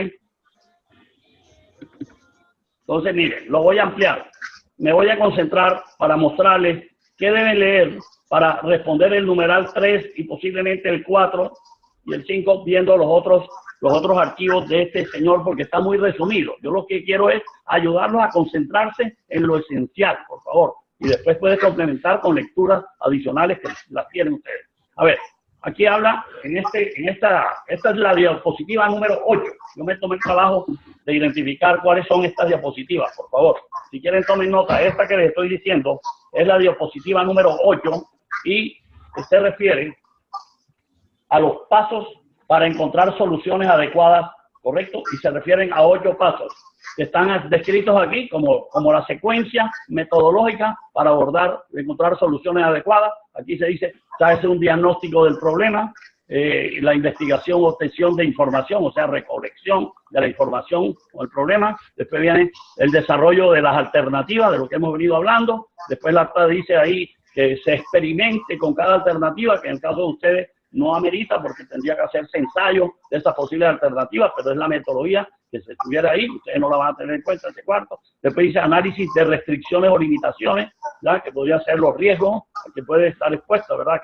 Entonces, miren, lo voy a ampliar. Me voy a concentrar para mostrarles qué deben leer para responder el numeral 3 y posiblemente el 4 y el 5, viendo los otros archivos de este señor, porque está muy resumido. Yo lo que quiero es ayudarlos a concentrarse en lo esencial, por favor. Y después puede complementar con lecturas adicionales que las tienen ustedes. A ver, aquí habla, esta es la diapositiva número 8. Yo me tomé el trabajo de identificar cuáles son estas diapositivas, por favor. Si quieren, tomen nota. Esta que les estoy diciendo es la diapositiva número 8 y se refiere a los pasos para encontrar soluciones adecuadas, ¿correcto? Y se refieren a 8 pasos que están descritos aquí como la secuencia metodológica para abordar, encontrar soluciones adecuadas. Aquí se dice, hace un diagnóstico del problema, la investigación o obtención de información, o sea, recolección de la información o el problema. Después viene el desarrollo de las alternativas, de lo que hemos venido hablando. Después la acta dice ahí que se experimente con cada alternativa, que en el caso de ustedes no amerita porque tendría que hacerse ensayo de esas posibles alternativas, pero es la metodología que se estuviera ahí, ustedes no la van a tener en cuenta ese cuarto. Después dice análisis de restricciones o limitaciones, ¿ya? Que podría ser los riesgos a que puede estar expuesta, ¿verdad?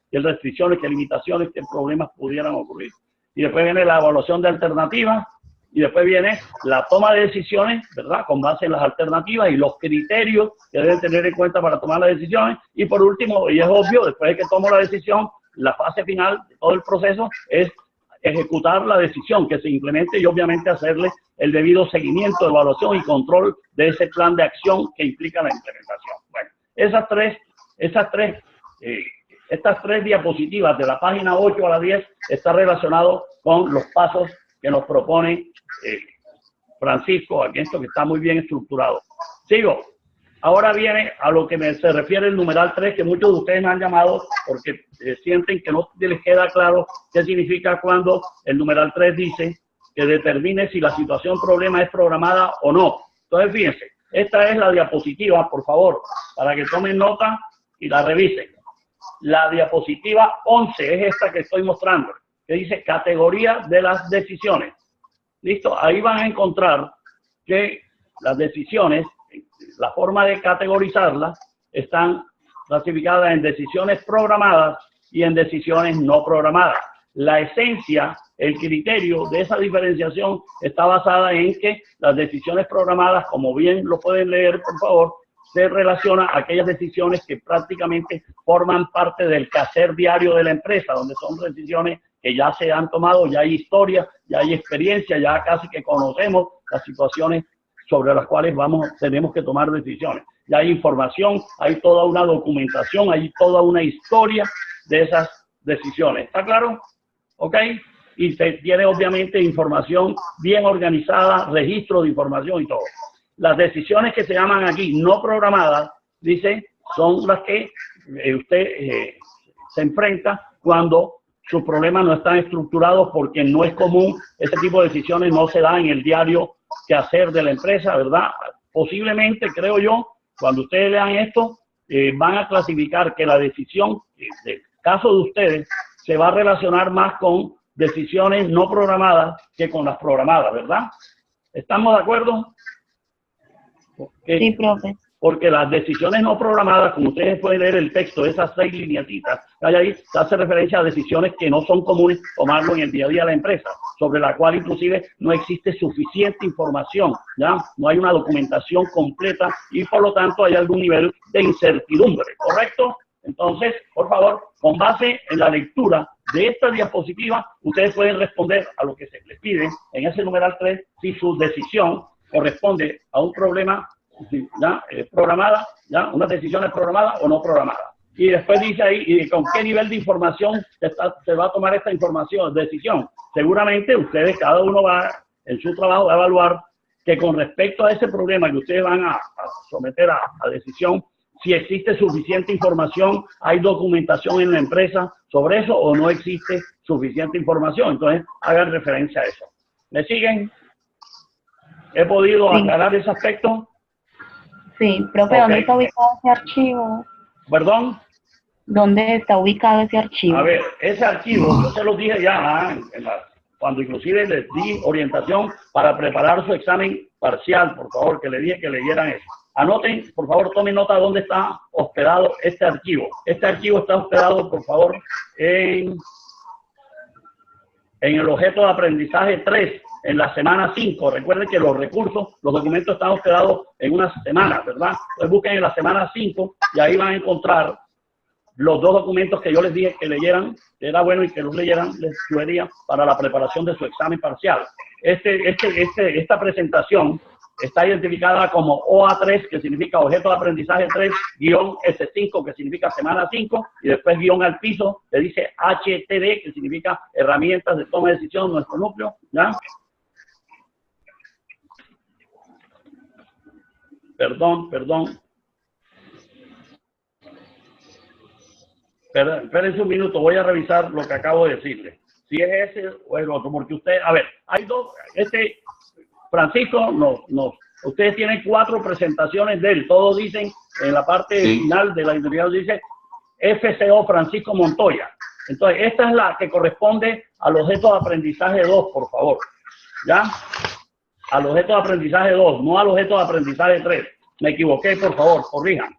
Qué restricciones, qué limitaciones, qué problemas pudieran ocurrir. Y después viene la evaluación de alternativas, y después viene la toma de decisiones, ¿verdad? Con base en las alternativas y los criterios que deben tener en cuenta para tomar las decisiones. Y por último, y es obvio, después de que tomo la decisión, la fase final de todo el proceso es ejecutar la decisión, que se implemente y obviamente hacerle el debido seguimiento, evaluación y control de ese plan de acción que implica la implementación. Bueno, estas tres diapositivas de la página 8 a la 10 está relacionado con los pasos que nos propone Francisco, aquí esto que está muy bien estructurado. Sigo. Ahora viene a lo que se refiere el numeral 3, que muchos de ustedes me han llamado porque sienten que no les queda claro qué significa cuando el numeral 3 dice que determine si la situación problema es programada o no. Entonces, fíjense, esta es la diapositiva, por favor, para que tomen nota y la revisen. La diapositiva 11 es esta que estoy mostrando, que dice categoría de las decisiones. ¿Listo? Ahí van a encontrar que las decisiones, la forma de categorizarlas, están clasificadas en decisiones programadas y en decisiones no programadas. La esencia, el criterio de esa diferenciación está basada en que las decisiones programadas, como bien lo pueden leer, por favor, se relaciona a aquellas decisiones que prácticamente forman parte del quehacer diario de la empresa, donde son decisiones que ya se han tomado, ya hay historia, ya hay experiencia, ya casi que conocemos las situaciones sobre las cuales tenemos que tomar decisiones. Ya hay información, hay toda una documentación, hay toda una historia de esas decisiones. ¿Está claro? ¿Ok? Y se tiene obviamente información bien organizada, registro de información y todo. Las decisiones que se llaman aquí no programadas, dice, son las que usted se enfrenta cuando sus problemas no están estructurados, porque no es común, ese tipo de decisiones no se da en el diario quehacer de la empresa, ¿verdad? Posiblemente, creo yo, cuando ustedes lean esto, van a clasificar que la decisión, del caso de ustedes, se va a relacionar más con decisiones no programadas que con las programadas, ¿verdad? ¿Estamos de acuerdo? Sí, profe. Porque las decisiones no programadas, como ustedes pueden leer el texto, esas 6 lineatitas, ahí se hace referencia a decisiones que no son comunes tomarlo en el día a día de la empresa, sobre la cual inclusive no existe suficiente información, ¿ya? No hay una documentación completa y por lo tanto hay algún nivel de incertidumbre, ¿correcto? Entonces, por favor, con base en la lectura de esta diapositiva, ustedes pueden responder a lo que se les pide en ese numeral 3, si su decisión corresponde a un problema ¿ya? Programada, ¿ya? Una decisión es programada o no programada. Y después dice ahí, ¿y con qué nivel de información se va a tomar esta información, decisión? Seguramente ustedes, cada uno va en su trabajo a evaluar que con respecto a ese problema que ustedes van a someter a decisión, si existe suficiente información, hay documentación en la empresa sobre eso o no existe suficiente información. Entonces, hagan referencia a eso. ¿Me siguen? ¿He podido aclarar ese aspecto? Sí, profe, ¿dónde está ubicado ese archivo? ¿Perdón? ¿Dónde está ubicado ese archivo? A ver, ese archivo, yo se los dije ya, cuando inclusive les di orientación para preparar su examen parcial, por favor, que le dije que leyeran eso. Anoten, por favor, tomen nota de dónde está hospedado este archivo. Este archivo está hospedado, por favor, en el objeto de aprendizaje 3, en la semana 5. Recuerden que los recursos, los documentos están hospedados en una semana, ¿verdad? Entonces busquen en la semana 5 y ahí van a encontrar los 2 documentos que yo les dije que leyeran, que era bueno y que los leyeran, les sugería para la preparación de su examen parcial. Esta presentación está identificada como OA3, que significa objeto de aprendizaje 3, guión S5, que significa semana 5, y después guión al piso, que dice HTD, que significa herramientas de toma de decisión, nuestro núcleo, ¿ya? Perdón. Espérense un minuto, voy a revisar lo que acabo de decirle. Si es ese o el otro, porque usted, a ver, hay dos, Francisco, ustedes tienen 4 presentaciones de él, todos dicen, en la parte final de la identidad dice FCO Francisco Montoya. Entonces, esta es la que corresponde al objeto de aprendizaje 2, por favor. ¿Ya? Al objeto de aprendizaje 2, no al objeto de aprendizaje 3. Me equivoqué, por favor, corrijan.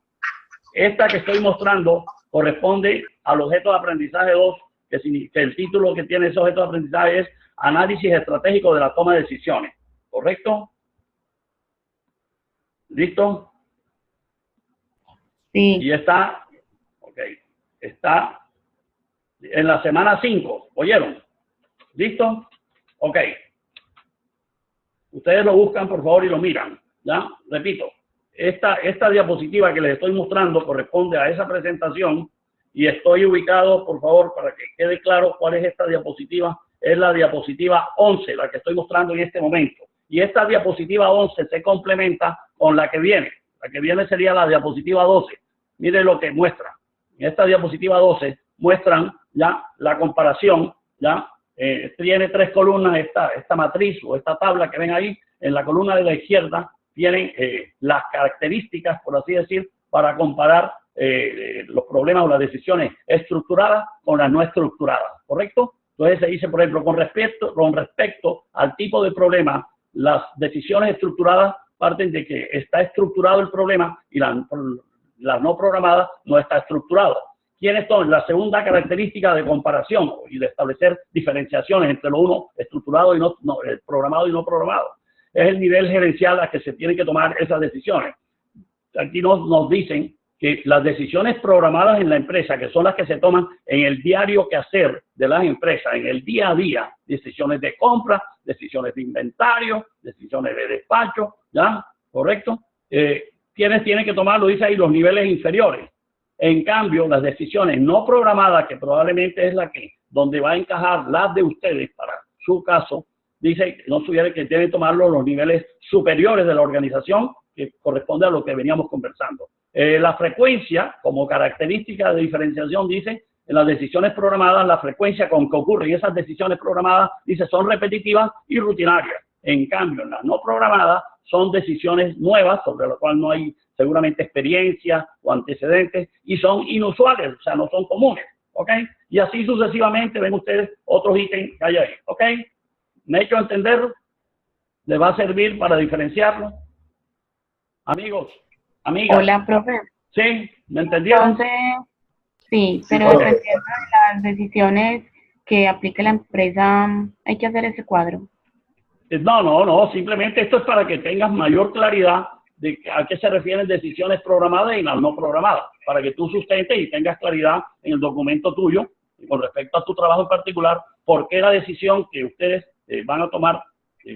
Esta que estoy mostrando corresponde al objeto de aprendizaje 2, que el título que tiene ese objeto de aprendizaje es Análisis estratégico de la toma de decisiones. ¿Correcto? ¿Listo? Sí. Y está, ok, está en la semana 5, ¿oyeron? ¿Listo? Ok. Ustedes lo buscan, por favor, y lo miran, ¿ya? Repito, esta diapositiva que les estoy mostrando corresponde a esa presentación y estoy ubicado, por favor, para que quede claro cuál es esta diapositiva. Es la diapositiva 11, la que estoy mostrando en este momento. Y esta diapositiva 11 se complementa con la que viene. La que viene sería la diapositiva 12. Miren lo que muestra. En esta diapositiva 12 muestran ya la comparación, ya tiene 3 columnas esta matriz o esta tabla que ven ahí. En la columna de la izquierda tienen las características, por así decir, para comparar los problemas o las decisiones estructuradas con las no estructuradas, ¿correcto? Entonces se dice, por ejemplo, con respecto al tipo de problema, las decisiones estructuradas parten de que está estructurado el problema y la no programada no está estructurada. ¿Quiénes son? La segunda característica de comparación y de establecer diferenciaciones entre lo uno estructurado y no programado y no programado. Es el nivel gerencial a que se tienen que tomar esas decisiones. Aquí nos dicen que las decisiones programadas en la empresa, que son las que se toman en el diario quehacer de las empresas, en el día a día, decisiones de compra, decisiones de inventario, decisiones de despacho, ¿ya? ¿Correcto? Quienes tienen que tomarlo, dice ahí, los niveles inferiores. En cambio, las decisiones no programadas, que probablemente es donde va a encajar las de ustedes para su caso, dice, no sugiere que deben tomarlo los niveles superiores de la organización, que corresponde a lo que veníamos conversando. La frecuencia, como característica de diferenciación, dice, en las decisiones programadas, la frecuencia con que ocurren esas decisiones programadas, dice, son repetitivas y rutinarias. En cambio, en las no programadas, son decisiones nuevas, sobre las cuales no hay seguramente experiencia o antecedentes, y son inusuales, o sea, no son comunes, ¿ok? Y así sucesivamente, ven ustedes otros ítems que hay ahí, ¿ok? ¿Me he hecho entender? ¿Les va a servir para diferenciarlo? Amigos, amigas. Hola, profe. ¿Sí? ¿Me entendieron? Entonces, sí, pero Ok. dependiendo de las decisiones que aplique la empresa, hay que hacer ese cuadro. No, simplemente esto es para que tengas mayor claridad de a qué se refieren decisiones programadas y las no programadas, para que tú sustentes y tengas claridad en el documento tuyo y con respecto a tu trabajo en particular, por qué la decisión que ustedes van a tomar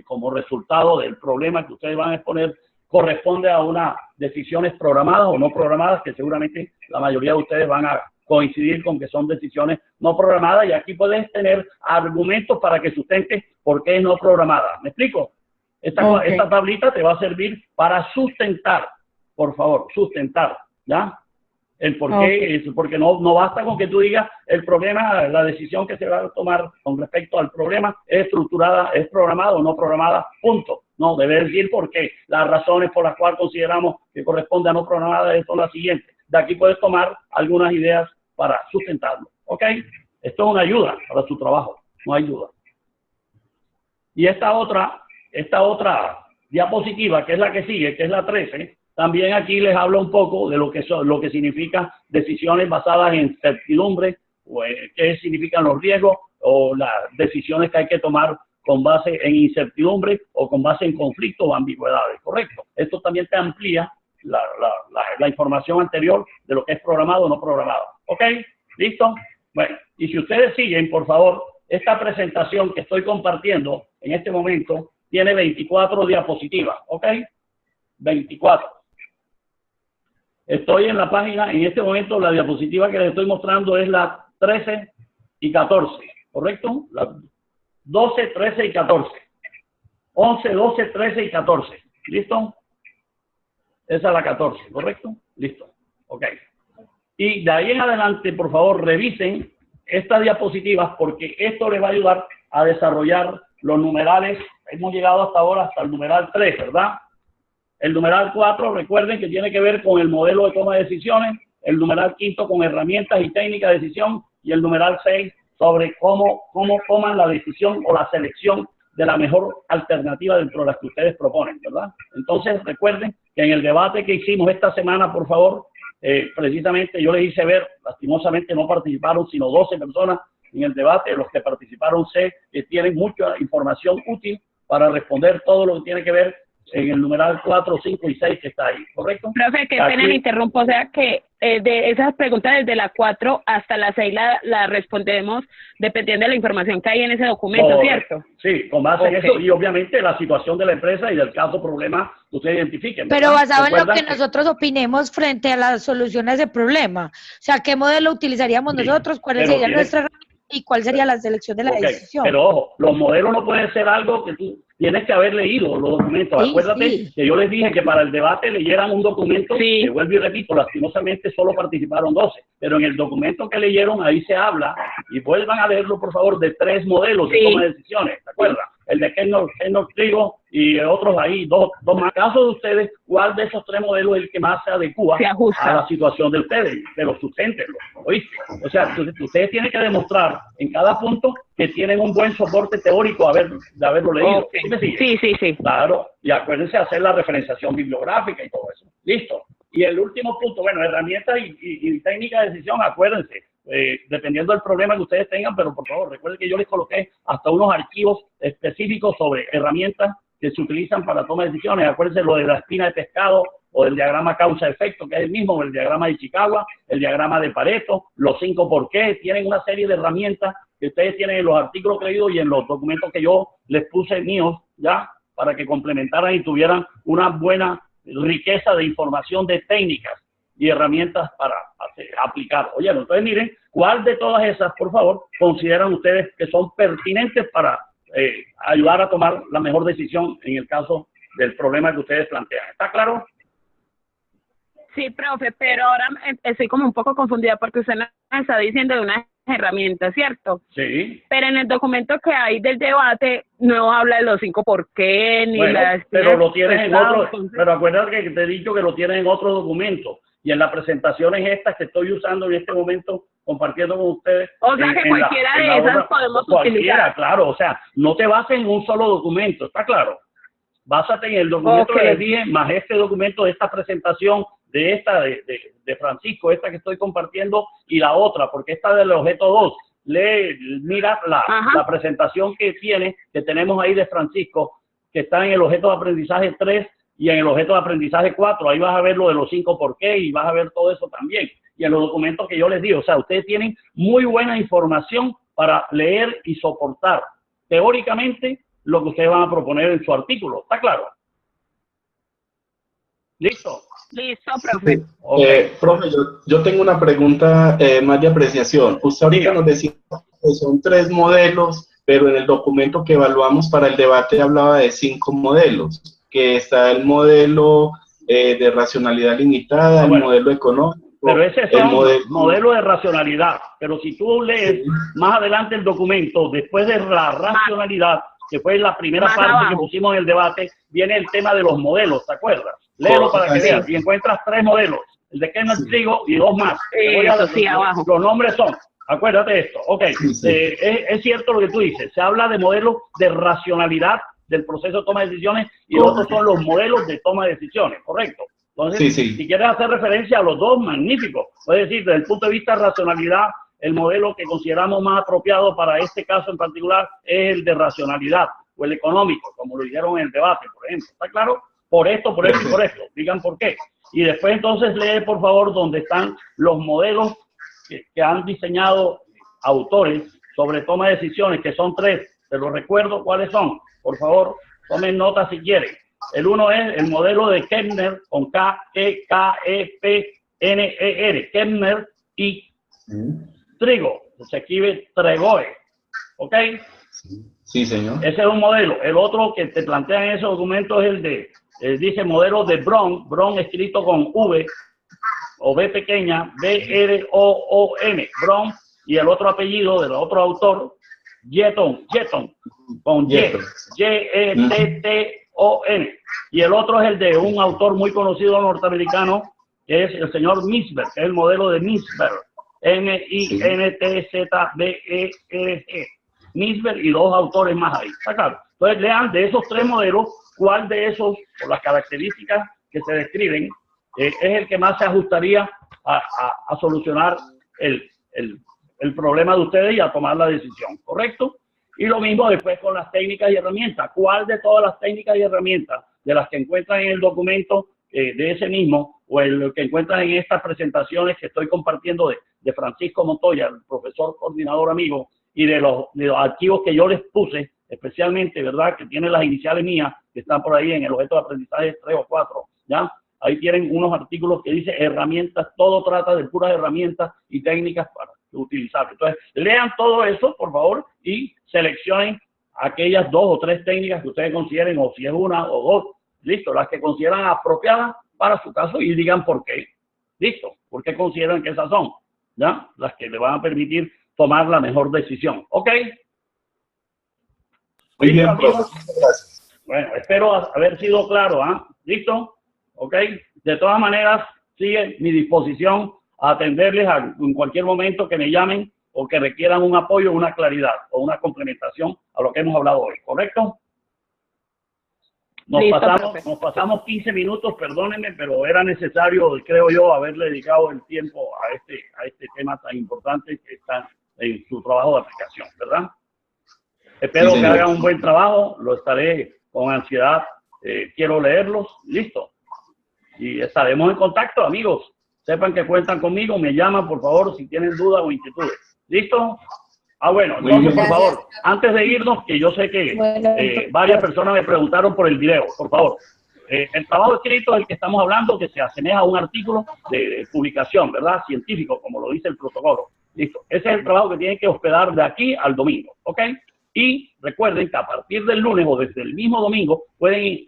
como resultado del problema que ustedes van a exponer corresponde a unas decisiones programadas o no programadas, que seguramente la mayoría de ustedes van a coincidir con que son decisiones no programadas, y aquí puedes tener argumentos para que sustentes por qué es no programada. ¿Me explico? Esta tablita te va a servir para sustentar, por favor, sustentar, ¿ya? El por qué, porque no basta con que tú digas el problema, la decisión que se va a tomar con respecto al problema es estructurada, es programada o no programada, punto. No, debe decir por qué. Las razones por las cuales consideramos que corresponde a no programada son las siguientes. De aquí puedes tomar algunas ideas para sustentarlo, ¿ok? Esto es una ayuda para su trabajo, no hay duda. Y esta otra diapositiva, que es la que sigue, que es la 13, también aquí les habla un poco de lo que significa decisiones basadas en certidumbre, o qué significan los riesgos, o las decisiones que hay que tomar con base en incertidumbre o con base en conflictos o ambigüedades, ¿correcto? Esto también te amplía la información anterior de lo que es programado o no programado. ¿Ok? ¿Listo? Bueno, y si ustedes siguen, por favor, esta presentación que estoy compartiendo en este momento tiene 24 diapositivas, ¿ok? 24. Estoy en la página, en este momento la diapositiva que les estoy mostrando es la 13 y 14, ¿correcto? La 12, 13 y 14. 11, 12, 13 y 14. ¿Listo? Esa es la 14, ¿correcto? Listo. Ok. Y de ahí en adelante, por favor, revisen estas diapositivas porque esto les va a ayudar a desarrollar los numerales. Hemos llegado hasta ahora hasta el numeral 3, ¿verdad? El numeral 4, recuerden que tiene que ver con el modelo de toma de decisiones. El numeral 5 con herramientas y técnicas de decisión. Y el numeral 6 sobre cómo toman la decisión o la selección de la mejor alternativa dentro de las que ustedes proponen, ¿verdad? Entonces, recuerden que en el debate que hicimos esta semana, por favor, precisamente yo les hice ver, lastimosamente no participaron sino 12 personas en el debate. Los que participaron sé que tienen mucha información útil para responder todo lo que tiene que ver en el numeral 4, 5 y 6 que está ahí, ¿correcto? Profe, qué pena le interrumpo, o sea que de esas preguntas desde la 4 hasta la 6 la respondemos dependiendo de la información que hay en ese documento, ¿cierto? Sí, con base en eso y obviamente la situación de la empresa y del caso problema que ustedes identifiquen. Pero basado en lo que ¿Recuerdan nosotros opinemos frente a la solución a ese problema. O sea, ¿qué modelo utilizaríamos nosotros? ¿Cuál pero sería tiene- nuestra herramienta? ¿Y cuál sería la selección de la Ok, decisión? pero ojo, los modelos no pueden ser algo que tú tienes que haber leído, los documentos. Sí, Acuérdate sí. que yo les dije que para el debate leyeran un documento, Sí. que vuelvo y repito, lastimosamente solo participaron 12, pero en el documento que leyeron ahí se habla, y vuelvan a leerlo por favor, de 3 modelos de Sí. toma de decisiones, ¿te acuerdas? El de Kenneth Trigo y otros ahí, dos más. Caso de ustedes, ¿cuál de esos 3 modelos es el que más se adecua Se ajusta. a la situación de ustedes? Pero susténtenlo, ¿oíste? O sea, ustedes tienen que demostrar en cada punto que tienen un buen soporte teórico de haberlo leído. Ok. ¿Sí me sigue? Sí, sí, sí. Claro, y acuérdense de hacer la referenciación bibliográfica y todo eso. Listo. Y el último punto, bueno, herramientas y técnica de decisión, acuérdense, dependiendo del problema que ustedes tengan, pero por favor, recuerden que yo les coloqué hasta unos archivos específicos sobre herramientas que se utilizan para toma de decisiones. Acuérdense lo de la espina de pescado o del diagrama causa-efecto, que es el mismo, o el diagrama de Chicago, el diagrama de Pareto, los 5 por qué. Tienen una serie de herramientas que ustedes tienen en los artículos que he leído y en los documentos que yo les puse míos, ya, para que complementaran y tuvieran una buena riqueza de información de técnicas y herramientas para aplicar. Oye, entonces miren, ¿cuál de todas esas, por favor, consideran ustedes que son pertinentes para ayudar a tomar la mejor decisión en el caso del problema que ustedes plantean? ¿Está claro? Sí, profe, pero ahora estoy como un poco confundida porque usted nos está diciendo de unas herramientas, ¿cierto? Sí. Pero en el documento que hay del debate no habla de los 5 por qué, ni Bueno, las... pero lo tienes en otro, entonces- pero acuérdate que te he dicho que lo tienes en otro documento y en las presentaciones estas que estoy usando en este momento compartiendo con ustedes. O sea que cualquiera de esas podemos utilizar. Claro, o sea, no te bases en un solo documento, ¿está claro? Básate en el documento Ok. que les dije, más este documento de esta presentación, de esta de Francisco, esta que estoy compartiendo, y la otra, porque esta del objeto 2, mira la presentación que tenemos ahí de Francisco, que está en el objeto de aprendizaje 3 y en el objeto de aprendizaje 4, ahí vas a ver lo de los 5 por qué y vas a ver todo eso también. Y en los documentos que yo les di, o sea, ustedes tienen muy buena información para leer y soportar teóricamente lo que ustedes van a proponer en su artículo. ¿Está claro? ¿Listo? Listo, profe. Okay. Profe, yo tengo una pregunta más de apreciación. Usted ahorita nos decía que son 3 modelos, pero en el documento que evaluamos para el debate hablaba de 5 modelos, que está el modelo de racionalidad limitada, el modelo económico. Pero ese es un modelo de racionalidad. Pero si tú lees más adelante el documento, después de la racionalidad, que fue la primera parte que pusimos en el debate, viene el tema de los modelos, ¿te acuerdas? Léelo para que veas. Y encuentras 3 modelos, el de Kenneth Trigo y 2 más. Abajo. Los nombres son, acuérdate de esto. Ok, es cierto lo que tú dices. Se habla de modelos de racionalidad del proceso de toma de decisiones y los otros son los modelos de toma de decisiones, ¿correcto? Entonces, si quieres hacer referencia a los dos, magnífico. Puedes decir, desde el punto de vista de racionalidad, el modelo que consideramos más apropiado para este caso en particular es el de racionalidad o el económico, como lo dijeron en el debate, por ejemplo. ¿Está claro? Por esto, por esto y por esto. Digan por qué. Y después entonces lee, por favor, donde están los modelos que han diseñado autores sobre toma de decisiones, que son 3. Te los recuerdo cuáles son. Por favor, tomen nota si quieren. El uno es el modelo de Kepner, con K-E-K-E-P-N-E-R, Kepner y Trigo, se escribe Tregoe, ¿ok? Sí, señor. Ese es un modelo. El otro que te plantean en esos documentos es el de, dice modelo de Brown escrito con V o B pequeña, B-R-O-O-N, Brown, y el otro apellido del otro autor, Jetton, con Y-E-T-T-O-N. Y el otro es el de un autor muy conocido norteamericano, que es el señor Misberg, que es el modelo de Misberg, M-I-N-T-Z-B-E-R-G. Misberg y 2 autores más ahí. ¿Está claro? Entonces lean de esos 3 modelos, cuál de esos, por las características que se describen, es el que más se ajustaría a solucionar el problema de ustedes y a tomar la decisión, ¿correcto? Y lo mismo después con las técnicas y herramientas. ¿Cuál de todas las técnicas y herramientas de las que encuentran en el documento de ese mismo o el que encuentran en estas presentaciones que estoy compartiendo de Francisco Montoya, el profesor coordinador amigo, y de los archivos que yo les puse, especialmente, ¿verdad?, que tienen las iniciales mías, que están por ahí en el objeto de aprendizaje 3 o 4, ¿ya? Ahí tienen unos artículos que dice herramientas, todo trata de puras herramientas y técnicas para utilizar. Entonces, lean todo eso, por favor, y seleccionen aquellas 2 o 3 técnicas que ustedes consideren, o si es una o 2, listo, las que consideran apropiadas para su caso y digan por qué. Listo, por qué consideran que esas son, ¿ya? Las que le van a permitir tomar la mejor decisión. ¿Ok? Muy bien, profe. Gracias. Bueno, espero haber sido claro, ¿ah? ¿Listo? ¿Ok? De todas maneras, sigue mi disposición a atenderles en cualquier momento que me llamen o que requieran un apoyo, una claridad o una complementación a lo que hemos hablado hoy. ¿Correcto? Nos pasamos 15 minutos, perdónenme, pero era necesario, creo yo, haberle dedicado el tiempo a este tema tan importante que está en su trabajo de aplicación, ¿verdad? Espero que hagan un buen trabajo, lo estaré con ansiedad, quiero leerlos, listo. Y estaremos en contacto, amigos. Sepan que cuentan conmigo, me llaman, por favor, si tienen dudas o inquietudes. ¿Listo? Ah, bueno, entonces, por favor, antes de irnos, que yo sé que varias personas me preguntaron por el video, por favor. El trabajo escrito es el que estamos hablando, que se asemeja a un artículo de publicación, ¿verdad? Científico, como lo dice el protocolo. Listo. Ese es el trabajo que tienen que hospedar de aquí al domingo, ¿ok? Y recuerden que a partir del lunes o desde el mismo domingo pueden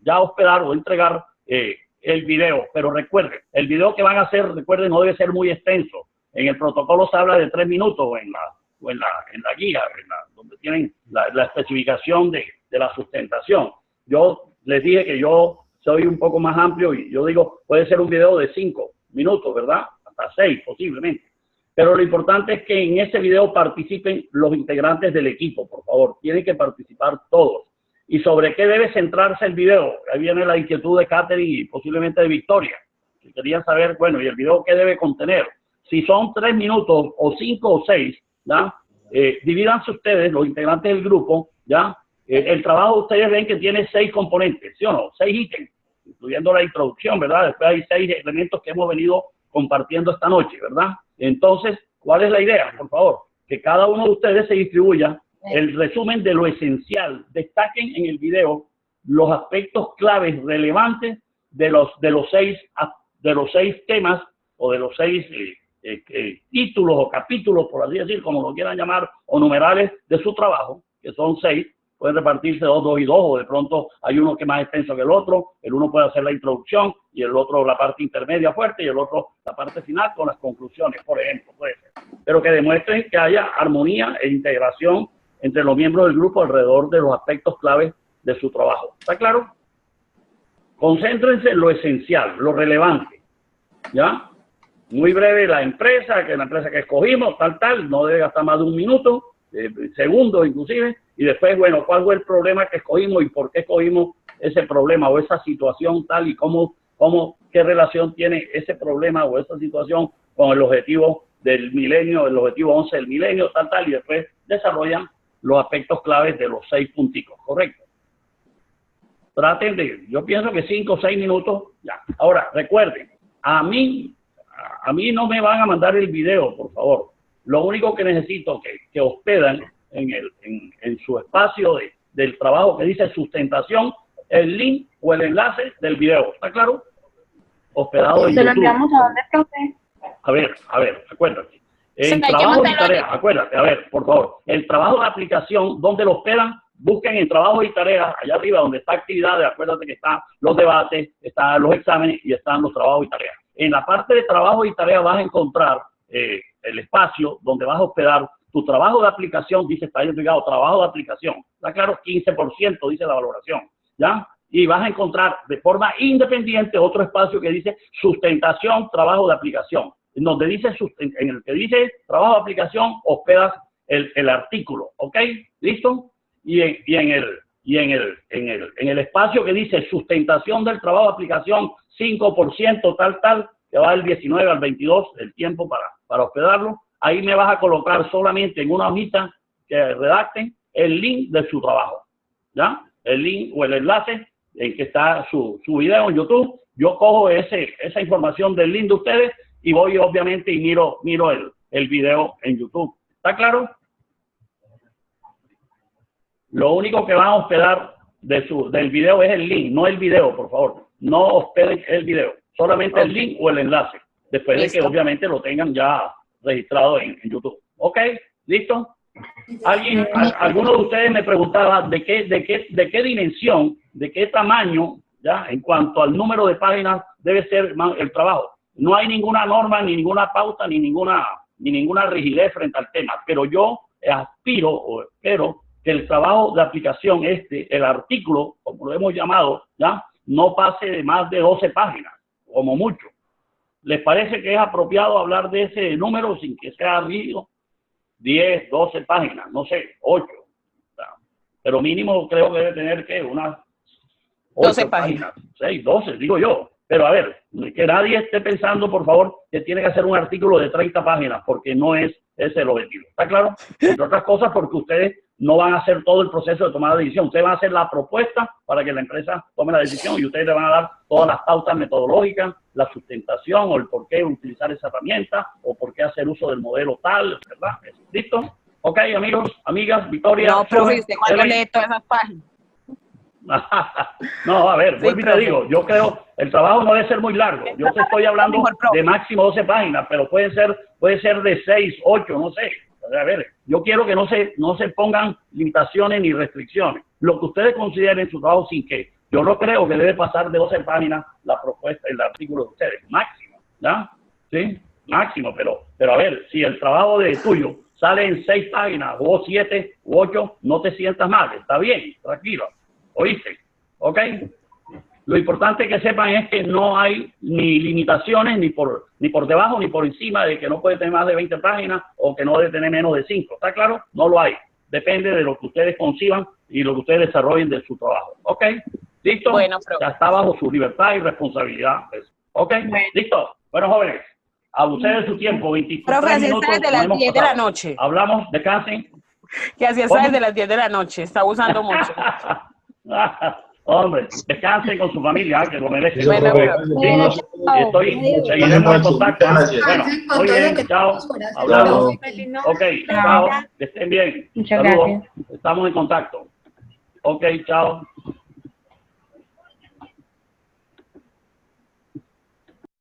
ya hospedar o entregar el video. Pero recuerden, el video que van a hacer, recuerden, no debe ser muy extenso. En el protocolo se habla de 3 minutos en la guía, donde tienen la especificación de la sustentación. Yo les dije que yo soy un poco más amplio y yo digo, puede ser un video de 5 minutos, ¿verdad? Hasta 6 posiblemente. Pero lo importante es que en ese video participen los integrantes del equipo, por favor. Tienen que participar todos. ¿Y sobre qué debe centrarse el video? Ahí viene la inquietud de Catherine y posiblemente de Victoria, que querían saber, bueno, ¿y el video qué debe contener? Si son 3 minutos o 5 o 6, ¿ya? Divídanse ustedes, los integrantes del grupo, ¿ya? El trabajo ustedes ven que tiene 6 componentes, ¿sí o no? 6 ítems, incluyendo la introducción, ¿verdad? Después hay 6 elementos que hemos venido compartiendo esta noche, ¿verdad? Entonces, ¿cuál es la idea? Por favor, que cada uno de ustedes se distribuya el resumen de lo esencial. Destaquen en el video los aspectos claves relevantes de los 6 temas o de los 6 títulos o capítulos, por así decir, como lo quieran llamar, o numerales de su trabajo, que son 6. Pueden repartirse 2, 2 y 2, o de pronto hay uno que es más extenso que el otro. El uno puede hacer la introducción y el otro la parte intermedia fuerte y el otro la parte final con las conclusiones, por ejemplo, puede ser. Pero que demuestren que haya armonía e integración entre los miembros del grupo alrededor de los aspectos claves de su trabajo. ¿Está claro? Concéntrense en lo esencial, lo relevante, ¿ya? Muy breve la empresa, que es la empresa que escogimos, tal, no debe gastar más de 1 minuto, segundos inclusive, y después, bueno, ¿cuál fue el problema que escogimos y por qué escogimos ese problema o esa situación tal y qué relación tiene ese problema o esa situación con el objetivo del milenio, el objetivo 11 del milenio, tal, y después desarrollan los aspectos claves de los 6 punticos, ¿correcto? Traten de, yo pienso que 5 o 6 minutos, ya. Ahora, recuerden, a mí no me van a mandar el video, por favor. Lo único que necesito que hospedan en su espacio del trabajo que dice sustentación, el link o el enlace del video. ¿Está claro? Hospedado en YouTube. ¿Se lo enviamos a dónde, profe? A ver, acuérdate. En trabajo y tarea, acuérdate, a ver, por favor. El trabajo de aplicación, ¿dónde lo hospedan? Busquen en trabajo y tareas, allá arriba donde está actividades, acuérdate que están los debates, están los exámenes y están los trabajos y tareas. En la parte de trabajo y tareas vas a encontrar el espacio donde vas a hospedar tu trabajo de aplicación, dice, está identificado, trabajo de aplicación. Está claro, 15% dice la valoración, ¿ya? Y vas a encontrar de forma independiente otro espacio que dice sustentación, trabajo de aplicación. En donde dice, en el que dice trabajo de aplicación, hospedas el artículo, ¿ok? ¿Listo? Y en el espacio que dice sustentación del trabajo de aplicación, 5%, tal, que va del 19 al 22, el tiempo para hospedarlo. Ahí me vas a colocar solamente en una hojita que redacten el link de su trabajo, ¿ya? El link o el enlace en que está su video en YouTube. Yo cojo esa información del link de ustedes y voy obviamente y miro el video en YouTube. ¿Está claro? Lo único que van a hospedar del video es el link, no el video, por favor. No hospeden el video, solamente el link o el enlace, después de que obviamente lo tengan ya registrado en YouTube. ¿Ok? ¿Listo? Alguno de ustedes me preguntaba de qué dimensión, de qué tamaño, ya, en cuanto al número de páginas debe ser el trabajo. No hay ninguna norma, ni ninguna pauta, ni ninguna rigidez frente al tema, pero yo aspiro o espero que el trabajo de aplicación el artículo, como lo hemos llamado, ya, no pase de más de 12 páginas, como mucho. ¿Les parece que es apropiado hablar de ese número sin que sea rígido? 10, 12 páginas, no sé, 8. Pero mínimo creo que debe tener que unas 12 páginas. 6, 12, digo yo. Pero a ver, que nadie esté pensando, por favor, que tiene que hacer un artículo de 30 páginas, porque no es ese el objetivo. ¿Está claro? Entre otras cosas, porque ustedes no van a hacer todo el proceso de tomar la decisión. Ustedes van a hacer la propuesta para que la empresa tome la decisión y ustedes le van a dar todas las pautas metodológicas, la sustentación o el por qué utilizar esa herramienta o por qué hacer uso del modelo tal, ¿verdad? ¿Listo? Ok, amigos, amigas, Victoria. No, profe, ¿usted cuándo lee todas esas páginas? No, a ver, Sí, vuelvo y te digo, yo creo, el trabajo no debe ser muy largo. Yo te estoy hablando de máximo 12 páginas, pero puede ser de 6, 8, no sé. A ver, yo quiero que no se pongan limitaciones ni restricciones. Lo que ustedes consideren su trabajo sin que. Yo no creo que debe pasar de 12 páginas la propuesta, el artículo de ustedes, máximo, ¿ya? Sí, máximo, pero a ver, si el trabajo tuyo sale en 6 páginas, o 7, u 8, no te sientas mal, está bien, tranquilo. ¿Oíste? ¿Ok? Lo importante que sepan es que no hay ni limitaciones ni por debajo ni por encima de que no puede tener más de 20 páginas o que no debe tener menos de 5. ¿Está claro? No lo hay. Depende de lo que ustedes conciban y lo que ustedes desarrollen de su trabajo. ¿Ok? ¿Listo? Bueno, ya está bajo su libertad y responsabilidad. ¿Ok? Bueno. ¿Listo? Bueno, jóvenes, abusé de su tiempo. 23 profe, minutos. Profe, desde las 10 de la noche. Hablamos, descansen. Que así está desde las 10 de la noche. Está abusando mucho. Hombre, descansen con su familia, que lo merecen. Bueno, seguiremos en contacto. Bueno, muy bien, chao. Hablamos. Ok, chao. Que estén bien. Muchas Saludos. gracias. Estamos en contacto. Ok, chao.